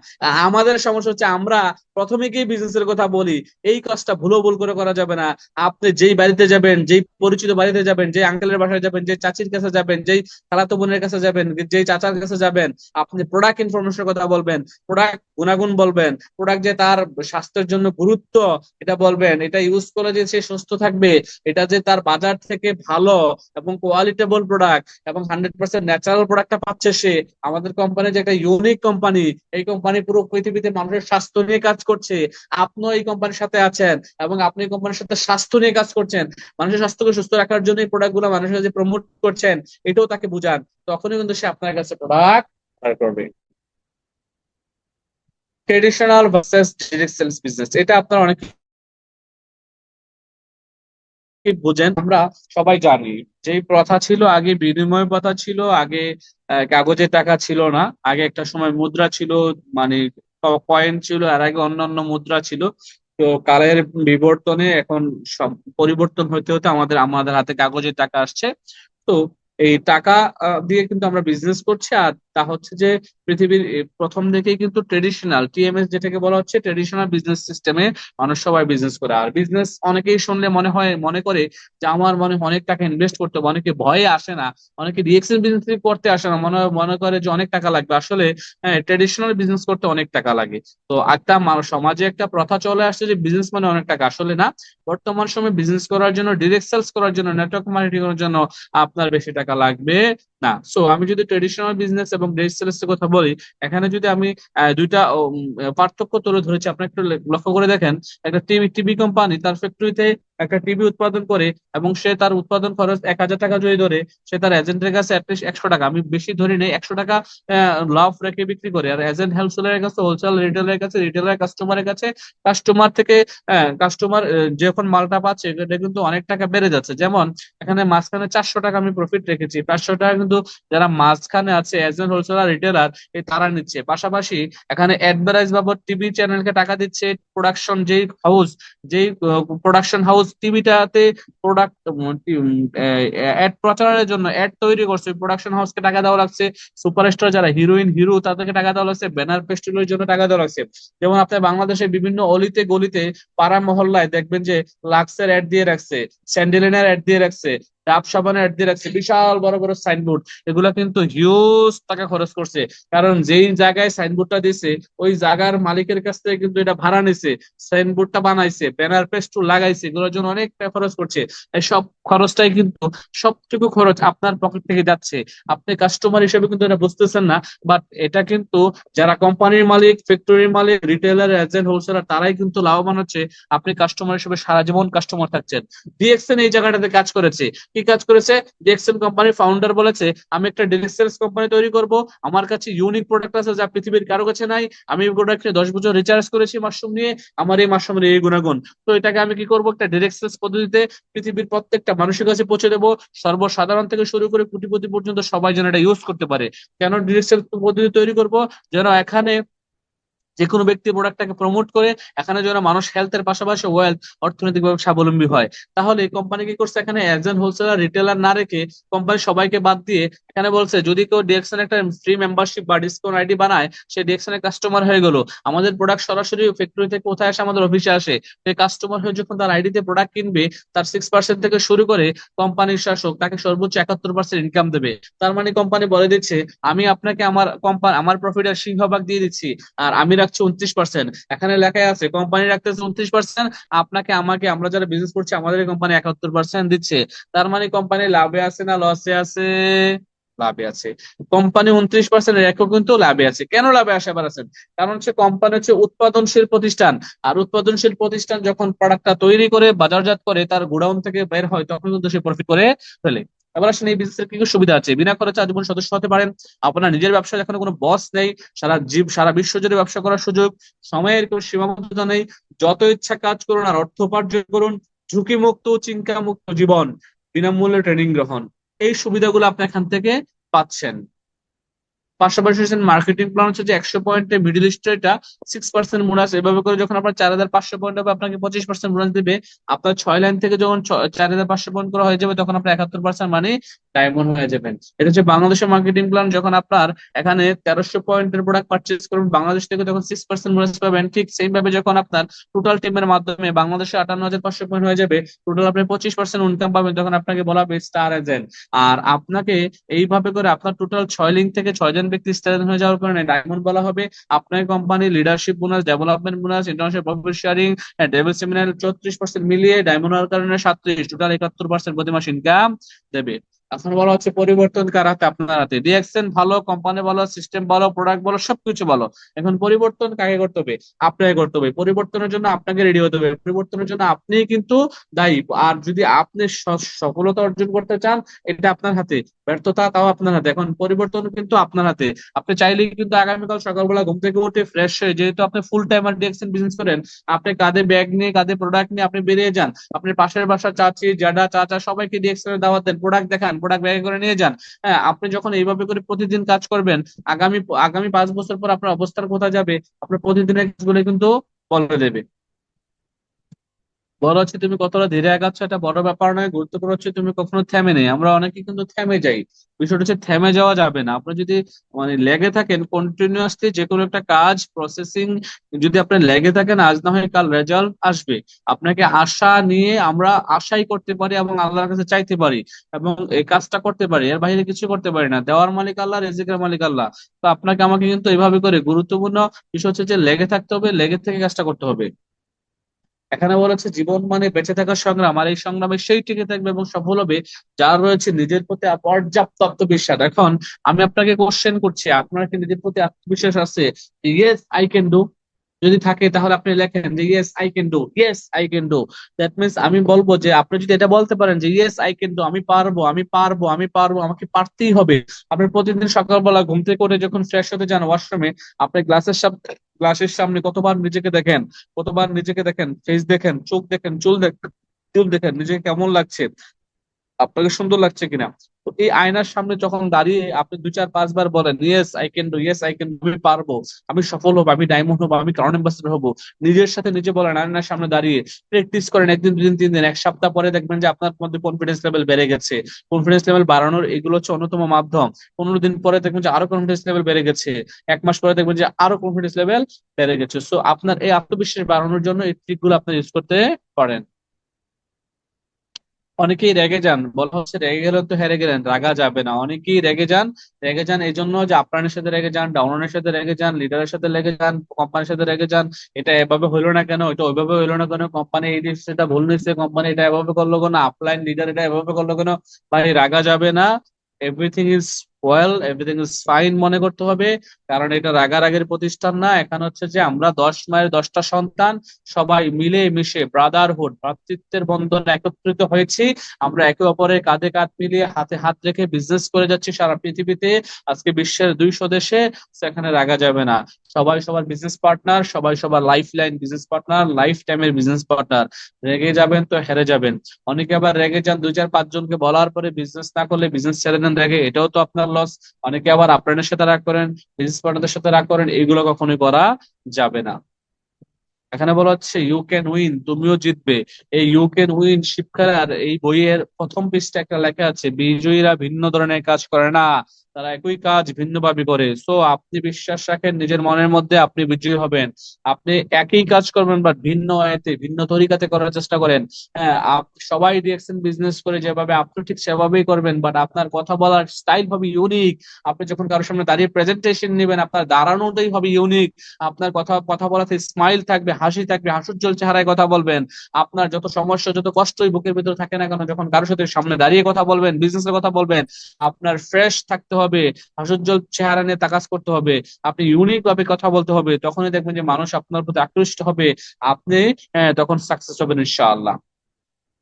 আমাদের সমস্যা হচ্ছে আমরা প্রথমে গিয়ে বিজনেসের কথা বলি। এই কাজটা ভুল করে করা যাবে না। আপনি যেই বাড়িতে যাবেন, যেই পরিচিত বাড়িতে যাবেন, যেই আঙ্কেলের বাসায় যাবেন, যেই চাচির কাছে যাবেন, যেই খালাতো বোনের কাছে যাবেন, যেই চাচার কাছে যাবেন, আপনি প্রোডাক্ট ইনফরমেশনের কথা বলবেন, প্রোডাক্ট গুণাগুণ বলবেন, প্রোডাক্ট যে তার স্বাস্থ্যের জন্য গুরুত্ব এটা বলবেন, এটা ইউজ করে যে সে সুস্থ থাকবে, এটা যে তার বাজার থেকে ভালো এবং কোয়ালিটেবল প্রোডাক্ট এবং 100% ন্যাচারাল প্রোডাক্টটা পাচ্ছে সে। আমাদের কোম্পানি যে একটা ইউনিক কোম্পানি, এই কোম্পানি পুরো পৃথিবীতে মানুষের স্বাস্থ্য নিয়ে কাজ করছে। আপনিও এই কোম্পানির সাথে আছেন এবং আপনি এই কোম্পানির সাথে স্বাস্থ্য নিয়ে কাজ করছেন, মানুষের স্বাস্থ্যকে সুস্থ রাখার জন্য এই প্রোডাক্ট গুলো মানুষের কাছে প্রমোট করছেন, এটাও তাকে বুঝান। তখনই কিন্তু সে আপনার কাছে প্রোডাক্ট করবে। Traditional versus direct sales business, এটা আপনারা অনেক বুঝেন। আমরা সবাই জানি যে প্রথা ছিল আগে, বিনিময় প্রথা ছিল আগে, কাগজের টাকা ছিল না, আগে একটা সময় মুদ্রা ছিল, মানে কয়েন ছিল, আর আগে অন্যান্য মুদ্রা ছিল। তো কালের বিবর্তনে এখন সব পরিবর্তন হতে হতে আমাদের আমাদের হাতে কাগজের টাকা আসছে। তো এই টাকা দিয়ে কিন্তু আমরা বিজনেস করছি। আর তা হচ্ছে যে পৃথিবীর প্রথম দিকেই কিন্তু ট্রেডিশনাল টিএমএস যেটাকে বলা হচ্ছে, ট্রেডিশনাল বিজনেস সিস্টেমে মানুষ সবাই বিজনেস করে। আর বিজনেস অনেকেই শুনলে মনে করে যে আমার মনে হয় অনেক টাকা ইনভেস্ট করতে হবে, অনেকে ভয়ে আসে না, অনেকে রিয়েকশন বিজনেস করতে আসে না, মনে করে যে অনেক টাকা লাগবে। আসলে হ্যাঁ, ট্রেডিশনাল বিজনেস করতে অনেক টাকা লাগে। তো একটা সমাজে একটা প্রথা চলে আসছে যে বিজনেস মানে অনেক টাকা, আসলে না। বর্তমান সময়ে বিজনেস করার জন্য, ডিরেক্ট সেলস করার জন্য, নেটওয়ার্ক মার্কেটিং করার জন্য আপনার বেশি টাকা লাগবে না। সো আমি যদি ট্রেডিশনাল বিজনেস এবং ডেট সেলস এর কথা বলি, এখানে যদি আমি দুইটা পার্থক্য তুলে ধরেছি, আপনি একটু লক্ষ্য করে দেখেন। একটা টিভি টিভি কোম্পানি তার ফ্যাক্টরিতে একটা টিভি উৎপাদন করে, এবং সে তার উৎপাদন খরচ 1,000 টাকা যদি ধরে, সে তার এজেন্টের কাছে অ্যাটলিস্ট 100 টাকা, আমি বেশি ধরি নেই, 100 টাকা লাভ রেখে বিক্রি করে। আর এজেন্ট হোলসেলারের কাছে, হোলসেল রিটেলারের কাছে, রিটেলার কাস্টমারের কাছে, কাস্টমার থেকে কাস্টমার যখন মালটা পাচ্ছে এটা কিন্তু অনেক টাকা বেড়ে যাচ্ছে। যেমন এখানে মাঝখানে 400 টাকা আমি প্রফিট রেখেছি, 500 টাকা কিন্তু যারা মাঝখানে আছে এজেন্ট হোলসেলার রিটেলার এই তারা নিচ্ছে। পাশাপাশি এখানে অ্যাডভার্টাইজ বাবদ টিভি চ্যানেলকে টাকা দিচ্ছে প্রোডাকশন যেই হাউস, যেই প্রোডাকশন হাউস টিভিটাতে প্রোডাক্ট অ্যাড প্রচারের জন্য অ্যাড তৈরি করছে, প্রোডাকশন হাউসকে টাকা দেওয়া লাগছে। সুপারস্টার যারা হিরোইন হিরো তাদেরকে টাকা দেওয়া লাগছে, ব্যানার ফেস্টিভ্যালের জন্য টাকা দেওয়া লাগছে। যেমন আপনার বাংলাদেশে বিভিন্ন অলিতে গলিতে পাড়া মহল্লায় দেখবেন যে লাক্সের অ্যাড দিয়ে রাখছে, স্যান্ডেলিনের অ্যাড দিয়ে রাখছে, ডাব সাবানের অ্যাড দিয়ে রাখছে, বিশাল বড় বড় সাইনবোর্ড। এগুলা কিন্তু হিউজ টাকা খরচ করছে, কারণ যেই জায়গায় সাইনবোর্ডটা দিছে ওই জায়গার মালিকের কাছ থেকে কিন্তু এটা ভাড়া নিছে, সাইনবোর্ডটা বানাইছে, ব্যানার পেস্টুল লাগাইছে, এগুলোর জন্য অনেক টাকা খরচ করছে। এই সব খরচটাই কিন্তু, সবটুকু খরচ আপনার পকেট থেকে যাচ্ছে। আপনি কাস্টমার হিসেবে কিন্তু এটা বুঝতেছেন না, বাট এটা কিন্তু যারা কোম্পানির মালিক, ফ্যাক্টরির মালিক, রিটেলার, এজেন্ট, হোলসেলার তারাই কিন্তু লাভবান হচ্ছে। আপনি কাস্টমার হিসেবে সারা জীবন কাস্টমার থাকছেন। ডিএক্সএন এই জায়গাটাতে কাজ করেছে। কি কাজ করেছে? ডিএক্সএন কোম্পানির ফাউন্ডার বলেছে, আমি একটা ডিরেক্ট সেলস কোম্পানি তৈরি করব, আমার কাছে ইউনিক প্রোডাক্ট আছে যা পৃথিবীর কারো কাছে নাই, আমি এই প্রোডাক্টে 10 বছর রিচার্জ করেছি মাশরুম নিয়ে, আমার এই মাশরুমের এই গুণাগুণ। তো এটাকে আমি কি করব, একটা ডিরেক্ট সেলস পদ্ধতিতে পৃথিবীর প্রত্যেকটা মানুষের কাছে পৌঁছে দেবো, সর্বসাধারণ থেকে শুরু করে কোটিপতি পর্যন্ত সবাই যেন এটা ইউজ করতে পারে। কেন ডিরেক্ট সেলস পদ্ধতি তৈরি করব? যেন এখানে যে কোনো ব্যক্তি প্রোডাক্টটাকে প্রমোট করে এখানে যেন মানুষ হেলথের পাশাপাশি ওয়েলথ, অর্থনৈতিকভাবে স্বাবলম্বী হয়। তাহলে কোম্পানি কি করছে, এখানে এজেন্ট হোলসেলার রিটেলার না রেখে কোম্পানি সবাইকে বাদ দিয়ে এখানে বলছে যদি কেউ ডিএক্সএন একটা ফ্রি মেম্বারশিপ বা ডিসকাউন্ট আইডি বানায়, সে ডিএক্সএন এর কাস্টমার হয়ে গেল। আমাদের প্রোডাক্ট সরাসরি ফ্যাক্টরি থেকে কোথায় আসে, আমাদের অফিসে আসে। সেই কাস্টমার হয়ে যখন তার আইডিতে প্রোডাক্ট কিনবে, তার 6% থেকে শুরু করে কোম্পানির শাসক তাকে সর্বোচ্চ 71% ইনকাম দেবে। তার মানে কোম্পানি বলে দিচ্ছে, আমি আপনাকে আমার কোম্পানি আমার প্রফিটের সিংহভাগ দিয়ে দিচ্ছি, আর আমি রাখছি 29%। এখানে লেখাই আছে কোম্পানি রাখতেছে 29%, আপনাকে আমাকে, আমরা যারা বিজনেস করছি আমাদের কোম্পানি 71% দিচ্ছে। তার মানে কোম্পানি লাভে আছে না লসে আছে? লাভে আছে। কোম্পানি 29% রেখেও কিন্তু লাভে আছে। কেন লাভে আবার আছেন? কারণ হচ্ছে কোম্পানি হচ্ছে উৎপাদনশীল প্রতিষ্ঠান। আর উৎপাদনশীল প্রতিষ্ঠান যখন প্রোডাক্টটা তৈরি করে বাজারজাত করে তার গোডাউন থেকে বের হয়, তখন কিন্তু সে প্রফিট করে ফেলে। এবার আসলে এই বিজনেসের কি কি সুবিধা আছে? বিনা খরচে আজীবন সদস্য হতে পারেন। আপনার নিজের ব্যবসায় এখানে কোনো বস নেই, সারা বিশ্ব জুড়ে ব্যবসা করার সুযোগ, সময়ের কোনো সীমাবদ্ধতা নেই, যত ইচ্ছা কাজ করুন আর অর্থ উপার্জন করুন, ঝুঁকি মুক্ত চিন্তা মুক্ত জীবন, বিনামূল্যে ট্রেনিং গ্রহণ, এই সুবিধাগুলো আপনি এখান থেকে পাচ্ছেন। পাশাপাশি মার্কেটিং প্ল্যান হচ্ছে যে 100 পয়েন্টে মিডল ইস্টে এটা 6% বোনাস। এভাবে করে যখন আপনার 4,500 পয়েন্ট হবে, আপনাকে 25% বোনাস দিবে। আপনার 6 লাইন থেকে যখন 4,500 পয়েন্ট করা হয়ে যাবে, তখন আপনার 71% মানে ডায়মন্ড হয়ে যাবেন। এটা হচ্ছে বাংলাদেশের মার্কেটিং প্ল্যান। যখন আপনার এখানে 1,300 পয়েন্টের প্রোডাক্ট পারচেজ করবেন বাংলাদেশ থেকে, তখন 6% বোনাস পাবেন। ঠিক সেম ভাবে যখন আপনার টোটাল টিমের মাধ্যমে বাংলাদেশে 58,500 পয়েন্ট হয়ে যাবে, টোটাল আপনি 25% ইনকাম পাবেন, তখন আপনাকে বলা হবে স্টার এজেন্ট। আর আপনাকে এইভাবে করে আপনার টোটাল 6 লিঙ্ক থেকে 6 জন ব্যক্তি স্টার হয়ে যাওয়ার কারণে ডায়মন্ড বলা হবে। আপনার company leadership bonus, development bonus, international profit sharing, devil seminar 34% মিলিয়ে ডায়মন্ড হওয়ার কারণে 37, টোটাল 71% প্রতি মাস ইনকাম দেবে। এখন বলা হচ্ছে পরিবর্তন কার হাতে? আপনার হাতে। ডিএক্সএন ভালো, কোম্পানি ভালো, সিস্টেম ভালো, প্রোডাক্ট ভালো, সবকিছু ভালো। এখন পরিবর্তন কাকে করতে হবে? আপনাকে করতে হবে। পরিবর্তনের জন্য আপনাকে রেডি হতে হবে, পরিবর্তনের জন্য আপনি কিন্তু দায়ী। আর যদি আপনি সফলতা অর্জন করতে চান, এটা আপনার হাতে। ব্যর্থতা তাও আপনার হাতে। এখন পরিবর্তন কিন্তু আপনার হাতে। আপনি চাইলেই কিন্তু আগামীকাল সকালবেলা ঘুম থেকে উঠে ফ্রেশ হয়ে, যেহেতু আপনি ফুল টাইমার ডিএক্সএন বিজনেস করেন, আপনি কাঁধে ব্যাগ নিয়ে, কাঁধে প্রোডাক্ট নিয়ে আপনি বেরিয়ে যান। আপনি পাশের বাসা চাচি, জ্যাঠা, চাচা সবাইকে ডিএক্সএন এর দাওয়াত দেন, প্রোডাক্ট দেখান, প্রোডাক্ট ব্যাগে করে নিয়ে যান। হ্যাঁ, আপনি যখন এইভাবে করে প্রতিদিন কাজ করবেন, আগামী আগামী 5 বছর পর আপনার অবস্থান কোথায় যাবে, আপনার প্রতিদিনের কাজগুলো কিন্তু বলে দেবে। বড় হচ্ছে তুমি কতটা ধীরে আগাচ্ছ এটা বড় ব্যাপার নয়, গুরুত্বপূর্ণ হচ্ছে তুমি কখনো থেমে নেই। আমরা অনেকে কিন্তু থেমে যাই। বিষয়টা হচ্ছে থেমে যাওয়া যাবে না। আপনি যদি মানে লেগে থাকেন কন্টিনিউয়াসলি যে কোনো একটা কাজ প্রসেসিং, যদি আপনি লেগে থাকেন, আজ না হয় কাল রেজাল্ট আসবে। আপনাকে আশা নিয়ে আমরা আশাই করতে পারি এবং আল্লাহর কাছে চাইতে পারি এবং এই কাজটা করতে পারি, এর বাইরে কিছু করতে পারি না। দেওয়ার মালিক আল্লাহ, রিজিকের মালিক আল্লাহ। তো আপনাকে আমাকে কিন্তু এইভাবে করে গুরুত্বপূর্ণ বিষয় হচ্ছে যে লেগে থাকতে হবে, লেগে থেকে কাজটা করতে হবে। এখানে বলেছে জীবন মানে বেঁচে থাকার সংগ্রাম, আর এই সংগ্রামে সেই টিকে থাকবে এবং সফল হবে যার রয়েছে নিজের প্রতি পর্যাপ্ত আত্মবিশ্বাস। এখন আমি আপনাকে কোশ্চেন করছি, আপনার কি নিজের প্রতি আত্মবিশ্বাস আছে? Yes I can do. যদি থাকে তাহলে আপনি লেখেন যে yes I can do, yes I can do. That means আমি বলবো যে আপনি যদি এটা বলতে পারেন যে ইয়েস আই ক্যান ডু, আমি পারবো, আমি পারবো, আমি পারবো, আমাকে পারতেই হবে। আপনি প্রতিদিন সকালবেলা ঘুম থেকে করে যখন ফ্রেশ হতে যান ওয়াশরুমে, আপনি গ্লাসের সামনে কতবার নিজেকে দেখেন, কতবার নিজেকে দেখেন, ফেস দেখেন, চোখ দেখেন, চুল দেখেন, নিজেকে কেমন লাগছে, আপনাকে সুন্দর লাগছে কিনা। তো এই আয়নার সামনে যখন দাঁড়িয়ে আপনি 2 4 5 বার বলেন yes I can do, yes I can do, আমি পারবো, আমি সফল হবো, আমি ডায়মন্ড হবো, আমি ক্রাউন অ্যাম্বাসেডর হবো, নিজের সাথে নিজে বলেন আয়নার সামনে দাঁড়িয়ে, প্র্যাকটিস করেন 1 দিন 2 দিন 3 দিন, 1 সপ্তাহ পরে দেখবেন যে আপনার মধ্যে কনফিডেন্স লেভেল বেড়ে গেছে। কনফিডেন্স লেভেল বাড়ানোর এগুলো হচ্ছে অন্যতম মাধ্যম। 15 দিন পরে দেখবেন যে আরো কনফিডেন্স লেভেল বেড়ে গেছে। 1 মাস পরে দেখবেন যে আরো কনফিডেন্স লেভেল বেড়ে গেছে। সো আপনার এই আত্মবিশ্বাস বাড়ানোর জন্য এই ট্রিক গুলো আপনি ইউজ করতে পারেন। অনেকেই রেগে যান, বলা হচ্ছে রেগে গেলে তো হেরে গেলেন, রাগা যাবে না। অনেকেই রেগে যান, রেগে যান এই জন্য যে আপনার সাথে রেগে যান, ডাউনের সাথে রেগে যান, লিডারের সাথে রেগে যান, কোম্পানির সাথে রেগে যান। এটা এভাবে হইলো না কেন, এটা ওইভাবে হইলো না কেন, কোম্পানি এই জিনিসটা ভুল নিচ্ছে, কোম্পানি এটা এভাবে করলো কেন, আপলাইন লিডার এটা এভাবে করলো কেন। ভাই রাগা যাবে না, everything is well, everything is fine মনে করতে হবে। কারণ এটা রাগারাগের প্রতিষ্ঠান না, এখানে হচ্ছে যে আমরা 10 মায়ের 10টা সন্তান, সবাই মিলে মিশে ব্রাদারহুড, ভ্রাতৃত্বের বন্ধনে একত্রিত হয়েছি। আমরা একে অপরের কাঁধে কাঁধ মিলিয়ে হাতে হাত রেখে বিজনেস করে যাচ্ছি সারা পৃথিবীতে, আজকে বিশ্বের 200 দেশে। সেখানে রাগা যাবে না। সবাই সবার বিজনেস পার্টনার, সবাই সবার life line business partner, life টাইমের বিজনেস পার্টনার। রেগে যাবেন তো হেরে যাবেন। অনেকে আবার রেগে যান 2 4 5 জনকে বলার পরে বিজনেস না করলে বিজনেস ছেড়ে দেন রেগে, এটাও তো আপনার লস। অনেকে আবার আপনাদের সাথে রাগ করেন, বিজনেস পার্টনারদের সাথে রাগ করেন, এগুলো কখনোই করা যাবে না। এখানে বলা হচ্ছে ইউ ক্যান উইন, তুমিও জিতবে। এই ইউ ক্যান উইন শিবকার এই বইয়ের প্রথম পৃষ্ঠা একটা লেখা আছে, বিজয়ীরা ভিন্ন ধরনের কাজ করে না, তারা একই কাজ ভিন্নভাবে করে। সো আপনি বিশ্বাস রাখেন নিজের মনের মধ্যে, আপনি বিজয়ী হবেন। আপনি একই কাজ করবেন বাট ভিন্ন ওয়েতে, ভিন্ন তরিকাতে করার চেষ্টা করেন। হ্যাঁ, সবাই ডিএক্সএন বিজনেস করে যেভাবে, আপনি ঠিক সেভাবেই করবেন, বাট আপনার কথা বলার স্টাইল হবে ইউনিক। আপনি যখন কারোর সামনে দাঁড়িয়ে প্রেজেন্টেশন নেবেন, আপনার দাঁড়ানোটাই হবে ইউনিক। আপনার কথা কথা বলাতে স্মাইল থাকবে, হাসি থাকবে, হাস্যোজ্জ্বল চেহারায় কথা বলবেন। আপনার যত সমস্যা, যত কষ্টই বুকের ভিতরে থাকে না কেন, যখন কারোর সাথে সামনে দাঁড়িয়ে কথা বলবেন, বিজনেসের কথা বলবেন, আপনার ফ্রেশ থাকতে হবে, হাস্যোজ্জ্বল চেহারা নিয়ে কাজ করতে হবে, আপনি ইউনিক ভাবে কথা বলতে হবে। তখনই দেখবেন যে মানুষ আপনার প্রতি আকৃষ্ট হবে, আপনি তখন সাকসেস হবেন ইনশাআল্লাহ।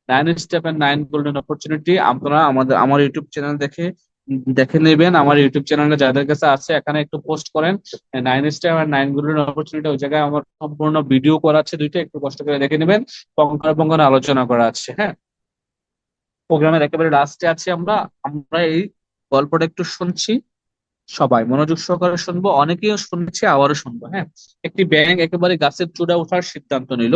9 স্টেপ এন্ড 9 গোল্ডেন অপরচুনিটি আপনারা আমার ইউটিউব চ্যানেল দেখে দেখে নেবেন। আমার ইউটিউব চ্যানেলে যাদের কাছে আছে এখানে একটু পোস্ট করেন 9 স্টেপ এন্ড 9 গোল্ডেন অপরচুনিটি, ওই জায়গায় আমার সম্পূর্ণ ভিডিও করা আছে দুইটা, একটু কষ্ট করে দেখে নেবেন। পঙ্খানুপুঙ্খানু আলোচনা করা আছে। হ্যাঁ, প্রোগ্রামের একেবারে লাস্টে আছি আমরা। আমরা এই গল্পটা একটু শুনছি, সবাই মনোযোগ সহকারে শুনবো, অনেকেও শুনছে, আবারও শুনবো। হ্যাঁ, একটি ব্যাঙ একেবারে গাছের চূড়ায় ওঠার সিদ্ধান্ত নিল।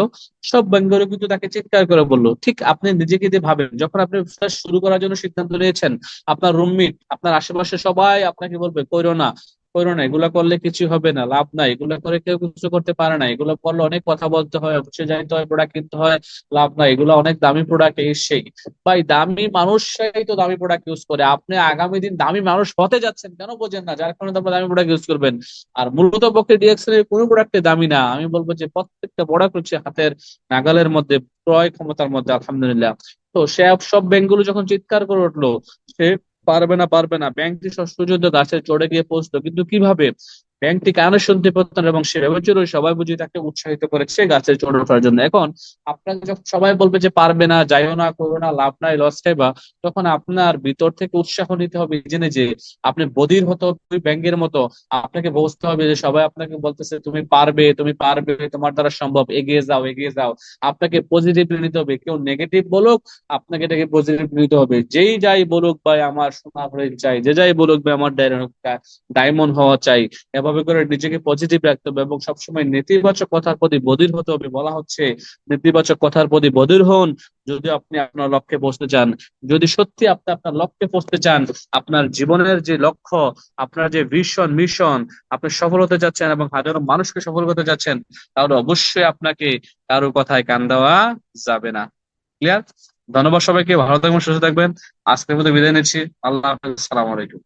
সব ব্যাঙগুলো কিন্তু তাকে চিৎকার করে বললো। ঠিক আপনি নিজেকে দিয়ে ভাবেন, যখন আপনি ফ্লার্ট শুরু করার জন্য সিদ্ধান্ত নিয়েছেন, আপনার রুমমেট, আপনার আশেপাশে সবাই আপনাকে বলবে কইরো না, কইরো না, এগুলা করলে কিছু হবে না, লাভ নাই, এগুলা করে কেউ কিছু করতে পারে না, এগুলো করলে অনেক কথা বলতে হয়, অফিসে যাইতে হয়, প্রোডাক্ট কিনতে হয়, লাভ নাই, এগুলো অনেক দামি প্রোডাক্ট, এই সেই। ভাই দামি মানুষরাই তো দামি প্রোডাক্ট ইউজ করে। আপনি আগামী দিন দামি মানুষ হতে যাচ্ছেন, কেন বোঝেন না? যার কারণে তো আপনি দামি প্রোডাক্ট ইউজ করবেন। আর মূলত পক্ষে ডিএক্সএল এর কোনো প্রোডাক্টে দামি না। আমি বলবো যে প্রত্যেকটা প্রোডাক্ট হচ্ছে হাতের নাগালের মধ্যে, ক্রয় ক্ষমতার মধ্যে, আলহামদুলিল্লাহ। তো সে সব ব্যাংকগুলো যখন চিৎকার করে উঠলো, সে পারবে না, পারবে না, ব্যাংকটি সূর্যযুদ্ধ গাছে চড়ে গিয়ে পৌঁছলো, কিন্তু কিভাবে? ব্যাংকটি কানে শুনতে পেত না এবং সে ভেবেছিল সবাই বুঝি তাকে উৎসাহিত করেছে গাছে চড়ে ওঠার জন্য। এখন আপনাকে যখন সবাই বলবে যে পারবে না, যাইও না, করো না, লাভ নাই, লস খাইবা, তখন আপনার ভিতর থেকে উৎসাহ নিতে হবে জেনে যে আপনি বধির হতে হবে ওই ব্যাংকের মতো। আপনাকে বুঝতে হবে যে সবাই আপনাকে বলতেছে তুমি পারবে, তুমি পারবে, তোমার দ্বারা সম্ভব, এগিয়ে যাও, এগিয়ে যাও। আপনাকে পজিটিভলি নিতে হবে, কেউ নেগেটিভ বলুক আপনাকে এটাকে পজিটিভ নিতে হবে। যেই যাই বলুক ভাই আমার সোনা হরিণ চাই, যে যাই বলুক ভাই আমার ডায়মন্ড হওয়া চাই, এভাবে করে নিজেকে পজিটিভ রাখতে হবে এবং সবসময় নেতিবাচক কথার প্রতি বধির হতে হবে। বলা হচ্ছে নেতিবাচক কথার প্রতি বধির হন যদি আপনি আপনার লক্ষ্যে পৌঁছতে চান। যদি সত্যি আপনি আপনার লক্ষ্যে পৌঁছতে চান, আপনার জীবনের যে লক্ষ্য, আপনার যে ভিশন মিশন, আপনি সফল হতে যাচ্ছেন এবং হাজারো মানুষকে সফল করতে যাচ্ছেন, তাহলে অবশ্যই আপনাকে কারো কথায় কান দেওয়া যাবে না। ক্লিয়ার? ধন্যবাদ সবাইকে, ভালো থাকবেন, সুস্থ থাকবেন। আজকের মতো বিদায় নিচ্ছি। আল্লাহ হাফেজ, সালাম আলাইকুম।